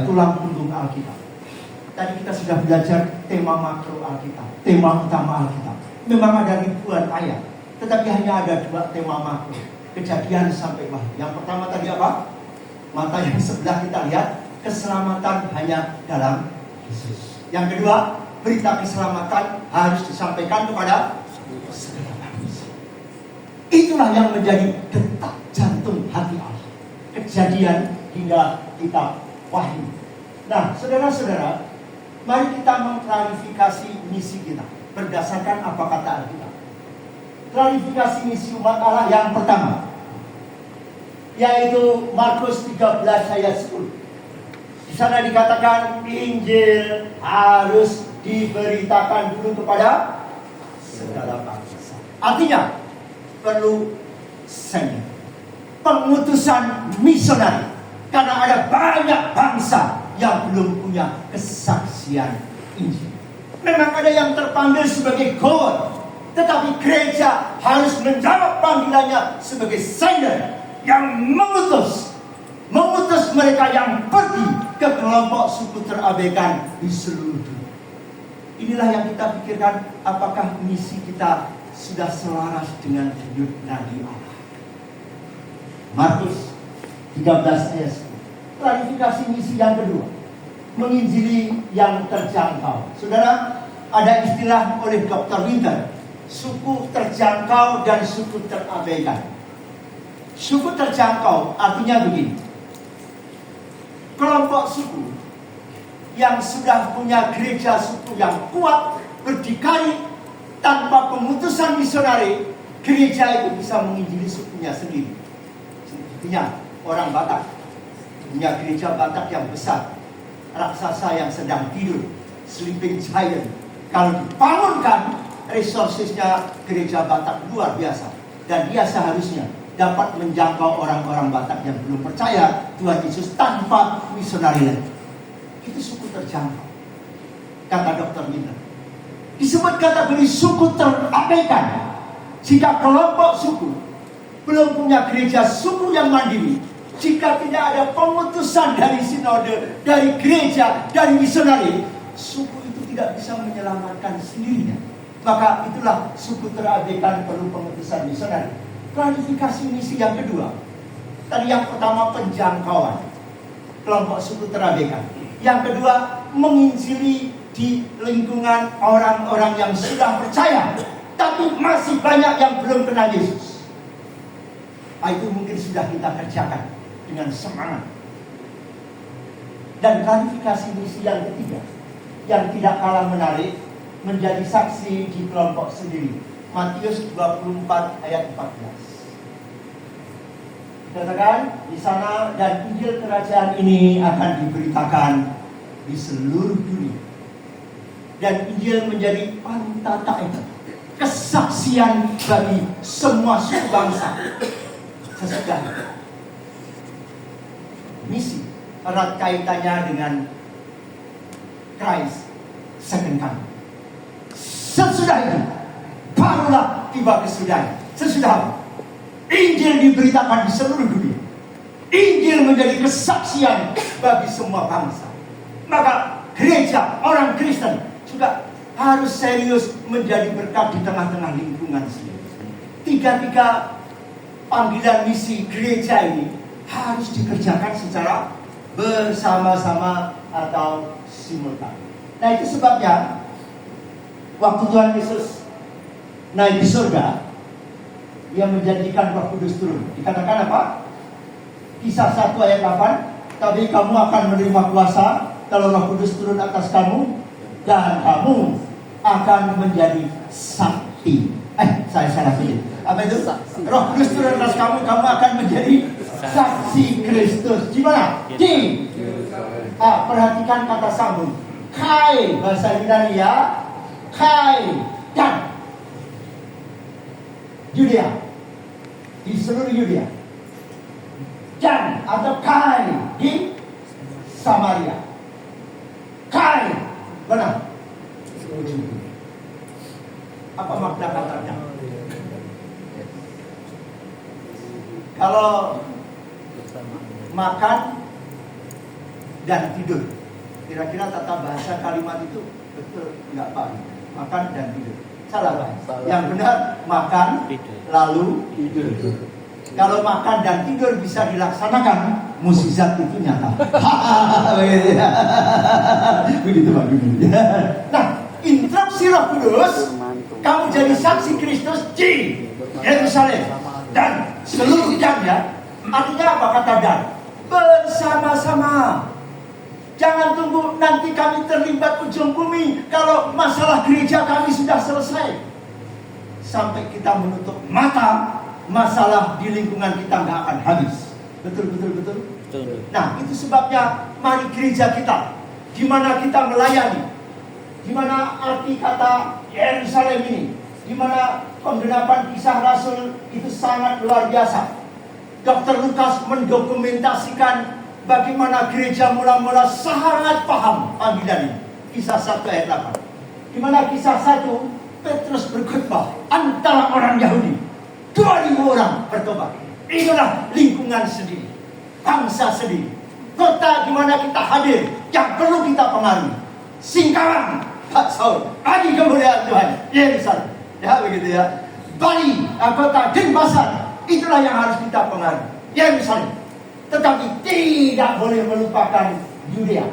tulang punggung Alkitab. Tadi kita sudah belajar tema makro Alkitab, tema utama Alkitab. Memang ada ribuan ayat, tetapi hanya ada 2 tema makro, Kejadian sampai Wahyu. Yang pertama tadi apa? Mata yang sebelah kita lihat, keselamatan hanya dalam Yesus. Yang kedua, berita keselamatan harus disampaikan kepada segala manusia. Itulah yang menjadi detak jantung hati Allah. Kejadian hingga kitab Wahyu. Nah, saudara-saudara, mari kita mengklarifikasi misi kita berdasarkan apa kata Alkitab. Klarifikasi misi umat Allah yang pertama, yaitu Markus 13 ayat 10. Di sana dikatakan Injil harus diberitakan dulu kepada segala bangsa. Artinya perlu sendiri pengutusan misionari, karena ada banyak bangsa yang belum punya kesaksian Injil. Memang ada yang terpanggil sebagai goer, tetapi gereja harus menjawab panggilannya sebagai sender yang mengutus mereka yang pergi ke kelompok suku terabaikan di seluruh dunia. Inilah yang kita pikirkan, apakah misi kita sudah selaras dengan denyut nadi Allah. Markus 13 ayat 10. Klarifikasi misi yang kedua, menginjili yang terjangkau. Saudara, ada istilah oleh Dr. Winter, suku terjangkau dan suku terabaikan. Suku terjangkau artinya begini, kelompok suku yang sudah punya gereja suku yang kuat, berdikari, tanpa pengutusan misionari, gereja itu bisa menginjili sukunya sendiri. Sepertinya orang Batak punya gereja Batak yang besar, raksasa yang sedang tidur, sleeping giant. Kalau dibangunkan, resourcesnya gereja Batak luar biasa, dan dia seharusnya dapat menjangkau orang-orang Batak yang belum percaya Tuhan Yesus tanpa misionari lagi. Itu suku terjangkau, kata Dr. Miller. Disebut kategori suku terabaikan jika kelompok suku belum punya gereja suku yang mandiri, jika tidak ada pengutusan dari sinode, dari gereja, dari misionari, suku itu tidak bisa menyelamatkan sendirinya. Maka itulah suku terabaikan perlu pengutusan misionari. Klarifikasi misi yang kedua, tadi yang pertama penjangkauan kelompok suku terabaikan, yang kedua menginjili di lingkungan orang-orang yang sudah percaya tapi masih banyak yang belum kenal Yesus. Itu mungkin sudah kita kerjakan dengan semangat. Dan klarifikasi misi yang ketiga, yang tidak kalah menarik, menjadi saksi di kelompok sendiri. Matius 24 ayat 14. Katakan di sana, dan Injil kerajaan ini akan diberitakan di seluruh dunia. Dan Injil menjadi pantata, kesaksian bagi semua suku bangsa. Sesudah misi erat kaitannya dengan Christ second coming. Sesudah itu barulah tiba kesudahan. Sesudah Injil diberitakan di seluruh dunia. Injil menjadi kesaksian bagi semua bangsa. Maka gereja, orang Kristen juga harus serius menjadi berkat di tengah-tengah lingkungan sendiri. Tiga-tiga panggilan misi gereja ini harus dikerjakan secara bersama-sama atau simultan. Nah, itu sebabnya waktu Tuhan Yesus naik di surga, Dia menjanjikan Roh Kudus turun. Dikatakan apa? Kisah 1 ayat 8, tapi kamu akan menerima kuasa kalau Roh Kudus turun atas kamu, dan kamu akan menjadi saksi. Saya salah pilih. Apa itu? Roh Kudus turun atas kamu, kamu akan menjadi saksi Kristus. Di mana? Di. Perhatikan kata sambung. Kai, bahasa Yunani ya. Kai dan Yudea, di seluruh Yudea, dan atau Kai di Samaria. Kai, benar. Apa makna katanya? Kalau makan dan tidur, kira-kira tata bahasa kalimat itu betul nggak Pak? Makan dan tidur. Salah Pak. Yang benar makan lalu tidur. Kalau makan dan tidur bisa dilaksanakan, mukjizat itu nyata. Begitu Pak. Nah, instruksi Roh Kudus, kamu jadi saksi Kristus di Yerusalem dan seluruh jamnya. Artinya apa kata dan? Bersama-sama. Jangan tunggu nanti kami terlibat ujung bumi kalau masalah gereja kami sudah selesai. Sampai kita menutup mata, masalah di lingkungan kita nggak akan habis. Betul. Nah, itu sebabnya mari gereja kita, di mana kita melayani, di mana arti kata Yerusalem ini, di mana penggenapan kisah Rasul itu sangat luar biasa. Dr. Lukas mendokumentasikan bagaimana gereja mula-mula sangat paham panggilan ini. Kisah 1 ayat 8. Di mana kisah 1, Petrus berkhotbah antara orang Yahudi. 2.000 orang bertobat. Itulah lingkungan sendiri, bangsa sendiri, kota di mana kita hadir yang perlu kita pengaruhi. Singkawang, Pak Saul, bagi kemuliaan Tuhan, Yerusalem. Ya begitu ya. Bali, kota Denpasar, itulah yang harus kita pengaruhi, Yerusalem. Tetapi tidak boleh melupakan Yudea,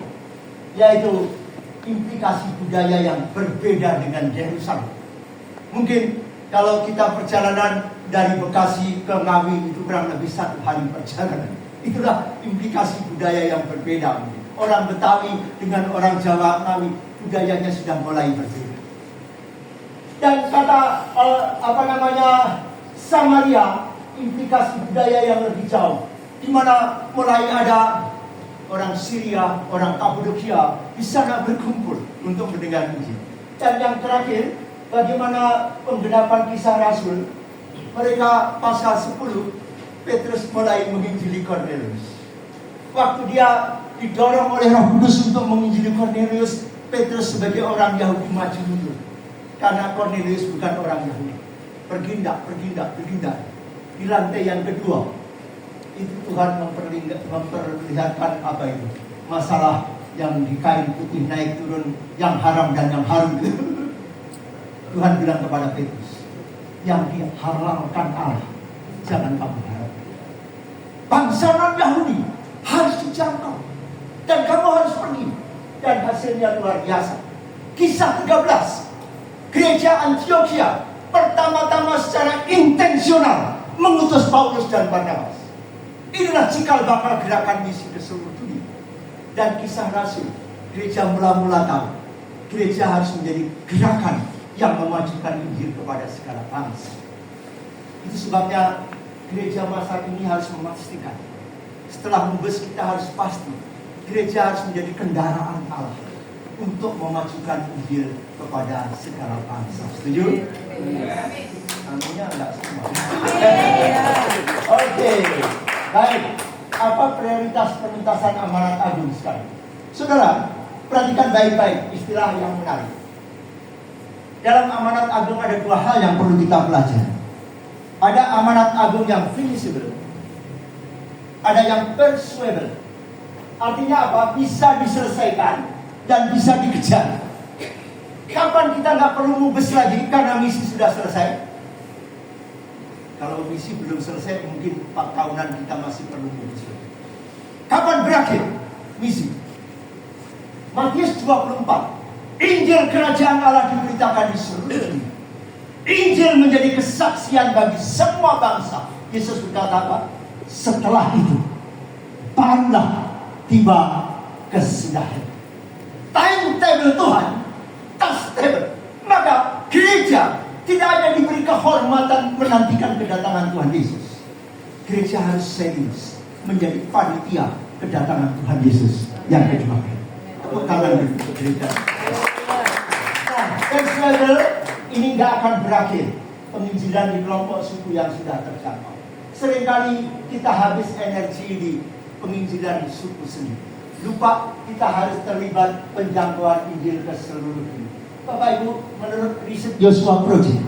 yaitu implikasi budaya yang berbeda dengan Yerusalem. Mungkin kalau kita perjalanan dari Bekasi ke Ngawi itu kurang lebih 1 hari perjalanan. Itulah implikasi budaya yang berbeda. Orang Betawi dengan orang Jawa Ngawi, budayanya sudah mulai berbeda. Dan kata Samaria, implikasi budaya yang lebih jauh, di mana mulai ada orang Syria, orang Kapadokia di sana berkumpul untuk mendengar Injil. Dan yang terakhir, bagaimana penggenapan kisah Rasul, mereka pasal 10, Petrus mulai menginjili Kornelius. Waktu dia didorong oleh Roh Kudus untuk menginjili Kornelius, Petrus sebagai orang Yahudi maju mundur, karena Kornelius bukan orang Yahudi. Bergindak. Di lantai yang kedua, itu Tuhan memperlihatkan apa itu? Masalah yang di kain putih naik turun, yang haram dan yang harum itu. Tuhan bilang kepada Petrus, yang dihalalkan Allah, jangan kamu harap. Bangsa non-Yahudi harus dijangkau, dan kamu harus pergi. Dan hasilnya luar biasa. Kisah 13, gereja Antioquia pertama-tama secara intensional mengutus Paulus dan Barnabas. Inilah cikal bakal gerakan misi ke seluruh dunia. Dan kisah Rasul, gereja mula-mula tahu, gereja harus menjadi gerakan yang memajukan Injil kepada segala bangsa. Itu sebabnya gereja masa ini harus memastikan, setelah membes kita harus pasti, gereja harus menjadi kendaraan Allah untuk memajukan Injil kepada segala bangsa. Setuju? Aminnya enggak semua. Oke. Baik. apa prioritas penuntasan amanat agung sekarang? Saudara, perhatikan baik-baik istilah yang menarik. Dalam amanat agung ada dua hal yang perlu kita pelajari. Ada amanat agung yang finishable, ada yang persuable. Artinya apa? Bisa diselesaikan dan bisa dikejar. Kapan kita nggak perlu mubes lagi karena misi sudah selesai? Kalau misi belum selesai, mungkin 4 tahunan kita masih perlu mubes lagi. Kapan berakhir misi? Matius 24, Injil kerajaan Allah diberitakan di seluruh dunia. Injil menjadi kesaksian bagi semua bangsa. Yesus berkata apa? Setelah itu barulah tiba kesudahan. Timetable Tuhan tak stable. Maka gereja tidak hanya diberi kehormatan menantikan kedatangan Tuhan Yesus. Gereja harus serius menjadi panitia kedatangan Tuhan Yesus yang kedua. Tepuk tangan untuk gereja. Nah, persuadable ini nggak akan berakhir. Penginjilan di kelompok suku yang sudah tercapai. Seringkali kita habis energi di penginjilan di suku sendiri. Lupa kita harus terlibat penjangkauan Injil ke seluruh dunia. Bapak Ibu, menurut riset Joshua Project,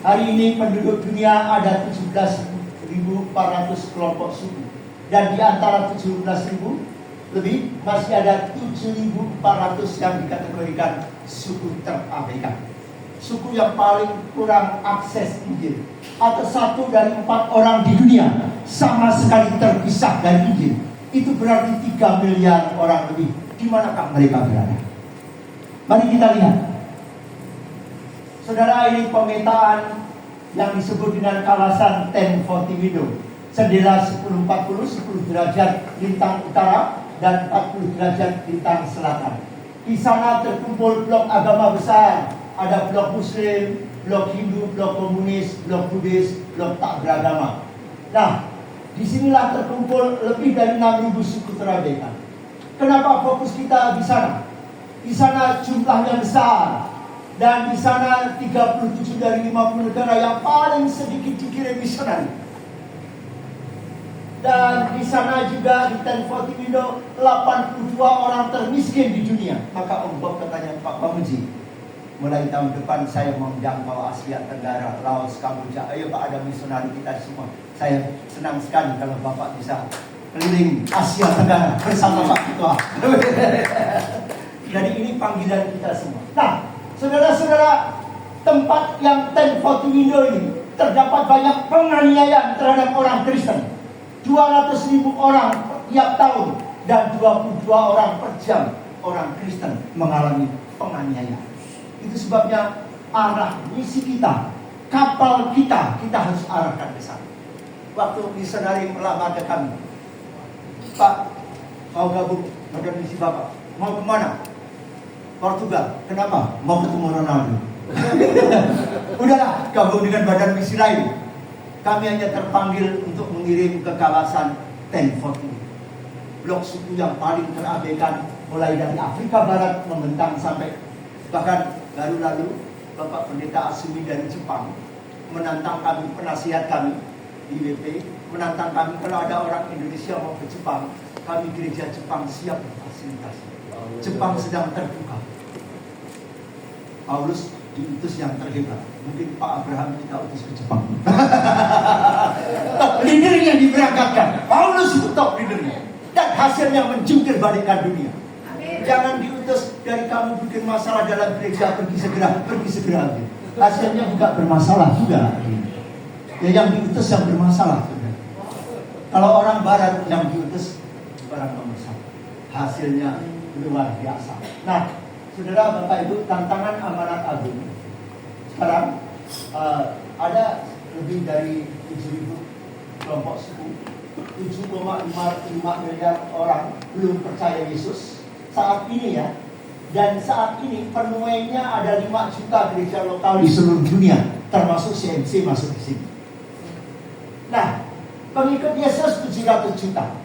hari ini penduduk dunia ada 17.400 kelompok suku. Dan di antara 17.000 lebih masih ada 7.400 yang dikategorikan suku terabaikan. Suku yang paling kurang akses Injil, atau 1 dari 4 orang di dunia sama sekali terpisah dari Injil. Itu berarti 3 miliar orang lebih. Di manakah mereka berada? Mari kita lihat. Saudara, ini pemetaan yang disebut dengan kawasan 1040 window. Jendela 1040, 10 derajat lintang utara dan 40 derajat lintang selatan. Di sana terkumpul blok agama besar. Ada blok Muslim, blok Hindu, blok Komunis, blok Buddhis, blok tak beragama. Nah, disinilah terkumpul lebih dari 6.000 suku terabaikan. Kenapa fokus kita di sana? Di sana jumlahnya besar. Dan di sana 37 dari 50 negara yang paling sedikit dikirim misionari. Dan di sana juga di 1040 window 82 orang termiskin di dunia. Maka Om Bob katanya, Pak Pamuji, mulai tahun depan saya mau menjangkau Asia Tenggara, Laos, Kamboja. Ayo Pak, ada misionari kita semua. Saya senang sekali kalau Bapak bisa keliling Asia Tenggara bersama Pak Ketua. Jadi ini panggilan kita semua. Nah, saudara-saudara, tempat yang 1040 window ini terdapat banyak penganiayaan terhadap orang Kristen. 200.000 orang tiap tahun dan 22 orang per jam orang Kristen mengalami penganiayaan. Itu sebabnya arah misi kita, kapal kita harus arahkan ke sana. Waktu misionari melamar ke kami, Pak, mau gabung badan misi Bapak? Mau kemana? Portugal. Kenapa? Mau ketemu Ronaldo. Udahlah, gabung dengan badan misi lain. Kami hanya terpanggil untuk mengirim ke kawasan 1040. Blok suku yang paling terabaikan, mulai dari Afrika Barat membentang sampai, bahkan baru lalu Bapak Pendeta Asumi dari Jepang menantang kami, penasihat kami di WP, menantang kami kalau ada orang Indonesia mau ke Jepang, kami gereja Jepang siap fasilitasi. Jepang sedang terbuka. Paulus diutus yang terhebat. Mungkin Pak Abraham kita utus ke Jepang. Top leader yang diberangkatkan, Paulus itu top leadernya. Dan hasilnya menjungkir balikkan dunia. Jangan diutus dari kamu bikin masalah dalam gereja, pergi segera. Hasilnya juga bermasalah juga. Ya, yang diutus yang bermasalah. Kalau orang Barat yang diutus orang nomor 1, hasilnya luar biasa. Nah, saudara, Bapak Ibu, tantangan amanat agung sekarang ada lebih dari 7.000 kelompok suku, 7,5 miliar orang belum percaya Yesus saat ini ya. Dan saat ini penuainya ada 5 juta gereja lokal di seluruh dunia, termasuk CMC masuk di sini. Nah, pengikut Yesus 700 juta.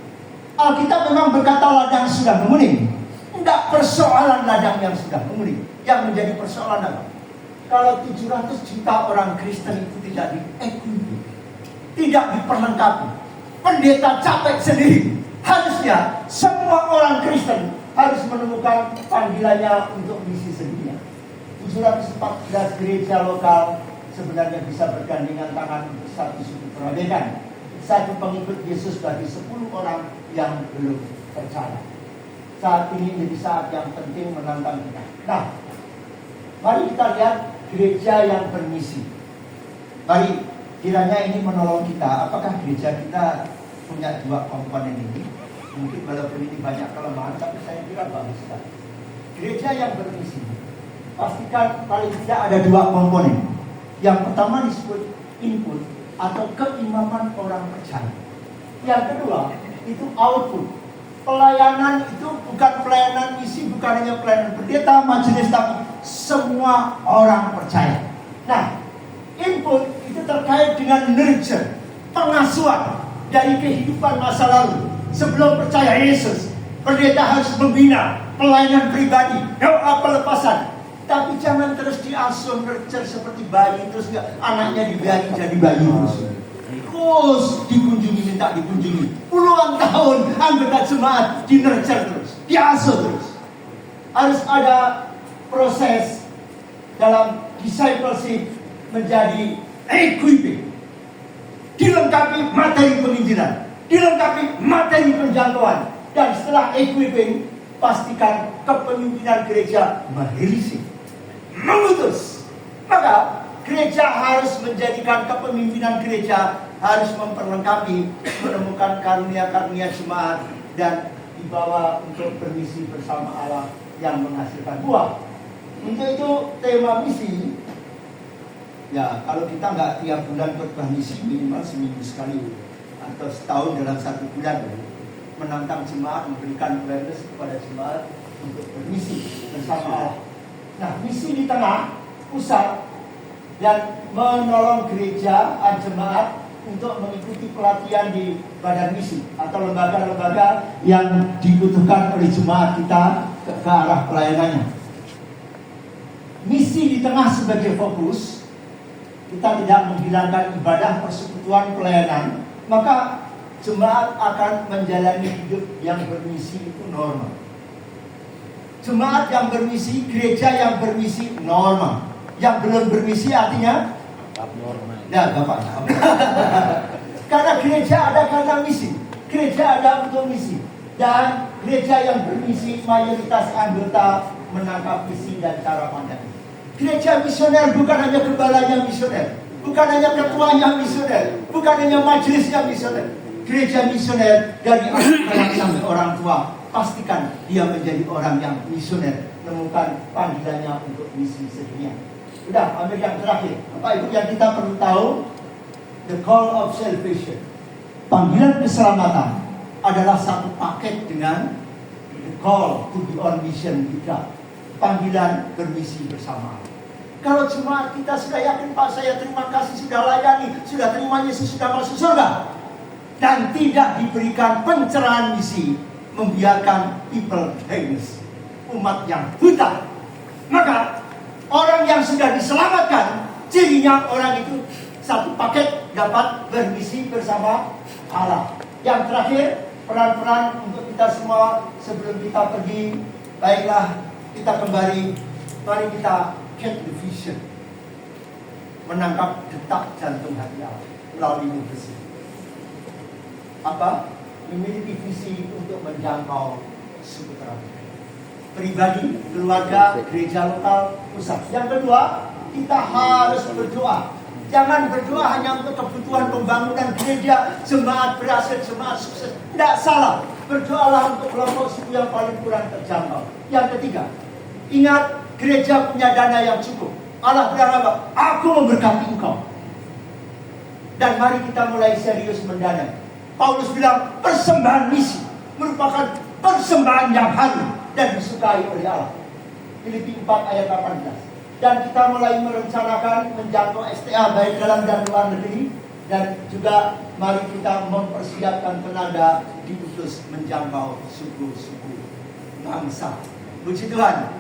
Alkitab memang berkata ladang sudah menguning. Tidak persoalan ladang yang sudah menguning. Yang menjadi persoalan apa? Kalau 700 juta orang Kristen itu tidak diekuipi, tidak diperlengkapi, pendeta capek sendiri. Harusnya semua orang Kristen harus menemukan panggilannya untuk misi sendirinya. 714 gereja lokal sebenarnya bisa bergandengan tangan untuk satu suku peradaban, satu pengikut Yesus bagi 10 orang yang belum percaya. Saat ini menjadi saat yang penting menantang kita. Nah, mari kita lihat gereja yang bermisi. Mari kiranya ini menolong kita. Apakah gereja kita punya 2 komponen ini? Mungkin walaupun ini banyak kelemahan, tapi saya kira bagus sekali. Gereja yang bermisi, pastikan paling tidak ada 2 komponen. Yang pertama disebut input atau keimaman orang percaya. Yang kedua itu output. Pelayanan itu bukan pelayanan misi, bukan hanya pelayanan pendeta, majelis, tapi semua orang percaya. Nah, input itu terkait dengan nurture, pengasuhan dari kehidupan masa lalu. Sebelum percaya Yesus, pendeta harus membina pelayanan pribadi, doa pelepasan. Tapi jangan terus diasuh nurture seperti bayi, terus anaknya dibiarin jadi bayi terus. Terus dikunjungi, minta dikunjungi. Puluhan tahun anggota jemaat di nurture terus, diasuh terus. Harus ada proses dalam discipleship menjadi equipping. Dilengkapi materi penginjilan, dilengkapi materi penjangkauan, dan setelah equipping, pastikan kepemimpinan gereja merelease, mengutus. Maka gereja harus menjadikan kepemimpinan gereja harus memperlengkapi, menemukan karunia-karunia jemaat dan dibawa untuk bermisi bersama Allah yang menghasilkan buah. Untuk itu tema misi, ya kalau kita nggak tiap bulan khotbah misi, minimal seminggu sekali atau setahun dalam 1 bulan, menantang jemaat, memberikan awareness kepada jemaat untuk bermisi bersama Allah. Nah, misi di tengah pusat dan menolong gereja jemaat untuk mengikuti pelatihan di badan misi atau lembaga-lembaga yang dibutuhkan oleh jemaat kita ke arah pelayanannya. Misi di tengah sebagai fokus, kita tidak menghilangkan ibadah persekutuan pelayanan, maka jemaat akan menjalani hidup yang bermisi itu normal. Jemaat yang bermisi, gereja yang bermisi normal. Yang belum bermisi artinya abnormal. Ya, Bapak. Karena gereja ada karena misi, gereja ada untuk misi, dan gereja yang bermisi mayoritas anggota menangkap misi dan cara pandang. Gereja misioner bukan hanya gembalanya misioner, bukan hanya ketuanya misioner, bukan hanya majelisnya misioner. Gereja misioner dari anak-anak sampai orang tua, pastikan dia menjadi orang yang misioner, menemukan panggilannya untuk misi sedunia. Udah, ambil yang terakhir. Bapak Ibu, yang kita perlu tahu, the call of salvation, panggilan keselamatan adalah satu paket dengan the call to be on mission kita, panggilan bermisi bersama. Kalau jemaat kita sudah yakin, Pak, saya terima kasih, sudah layani, sudah terima Yesus, sudah masuk surga, dan tidak diberikan pencerahan misi, membiarkan people blindness, umat yang buta, maka orang yang sudah diselamatkan, cirinya orang itu satu paket dapat bermisi bersama Allah. Yang terakhir, peran-peran untuk kita semua sebelum kita pergi, baiklah kita kembali, mari kita get the vision, menangkap detak jantung hati Allah melalui misi. Apa? Memiliki visi untuk menjangkau suku terakhir. Pribadi, keluarga, gereja lokal, pusat. Yang kedua, kita harus berdoa. Jangan berdoa hanya untuk kebutuhan pembangunan gereja, jemaat berhasil, jemaat sukses. Tidak salah. Berdoalah untuk kelompok suku yang paling kurang terjangkau. Yang ketiga, ingat gereja punya dana yang cukup. Allah bilang apa? Aku memberkati engkau. Dan mari kita mulai serius mendanai. Paulus bilang persembahan misi merupakan persembahan yang harum dan disukai oleh Allah. Filipi 4 ayat 18. Dan kita mulai merencanakan menjangkau STA baik dalam dan luar negeri, dan juga mari kita mempersiapkan tenaga diutus menjangkau suku-suku bangsa. Puji Tuhan.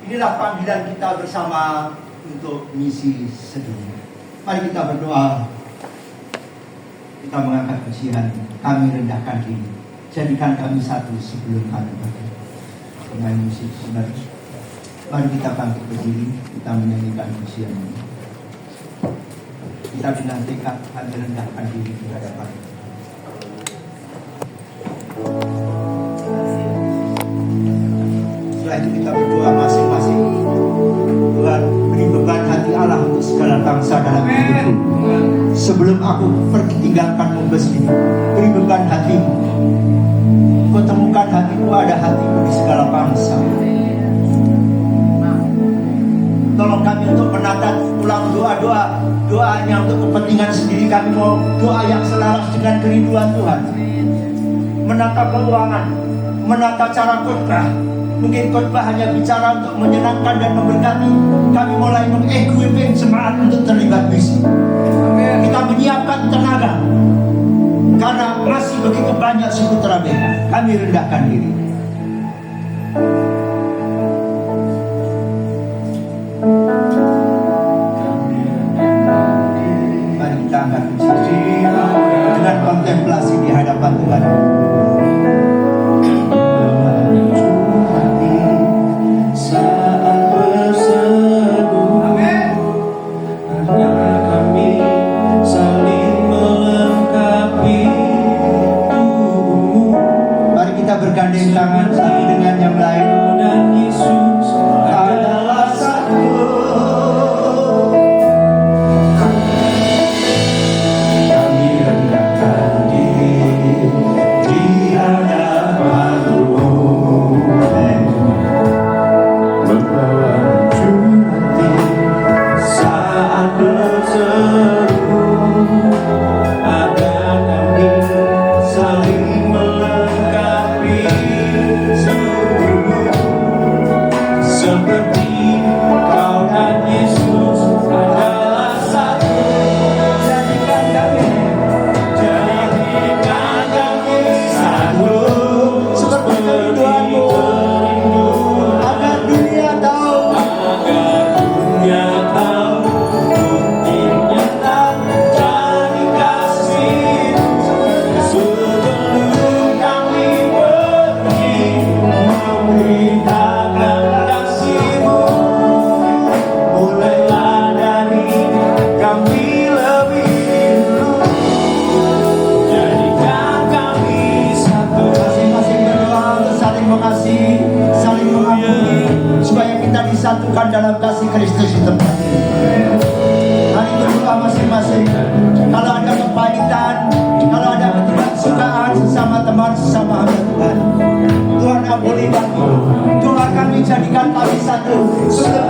Inilah panggilan kita bersama untuk misi sedunia. Mari kita berdoa. kita mengangkat pujian, kami rendahkan diri. Jadikan kami satu sebelum kami berdiri. Pemain musik saudara, mari kita bangkit berdiri, kita menyanyikan pujian ini. Kita dengan tekad kami rendahkan diri di hadapan. Setelah itu kita berdoa masing-masing. Tuhan, beri beban hati Allah untuk segala bangsa dalam hidupku. Sebelum aku pergi tinggalkanmu besini, beri beban hatimu. Kau temukan hatiku, ada hatiku di segala bangsa. Tolong kami untuk menata ulang doa hanya untuk kepentingan sendiri. Kami mau doa yang selaras dengan kerinduan Tuhan. Menata keuangan, menata cara khotbah. Mungkin khotbah hanya bicara untuk menyenangkan dan memberkati. Kami mulai mengequipin semangat untuk terlibat misi. Kita menyiapkan tenaga karena masih begitu banyak suku terabaikan. Kami rendahkan diri. Mari kita angkat puji dengan kontemplasi di hadapan Tuhan. Saat berseru, karena kami saling melengkapi tubuhmu. Mari kita bergandeng tangan satu dengan yang lain. Dan Yesus Adalah satu. Kami rendahkan diri di hadapan-Mu, membawa hati saat berseru, agar kami saling melengkapi seluruh, seperti Kau dan Yesus adalah satu. Jadikan kami satu, seperti kerinduan-Mu, agar dunia tahu dunia tahu bukti nyata dari kasih. Sebelum kami pergi memberitakan kasih-Mu, mulailah dari kami lebih dulu. Jadikan kami satu. masing-masing berdoa untuk saling mengasihi, saling mengampuni, supaya kita disatukan dalam kasih Kristus di tempat ini. Mari berdoa masing-masing. Kalau ada kepahitan, kalau ada ketidaksukaan sesama teman, sesama hamba Tuhan, Tuhan ampuni kami. Doa kami jadikan kami satu. Sebelum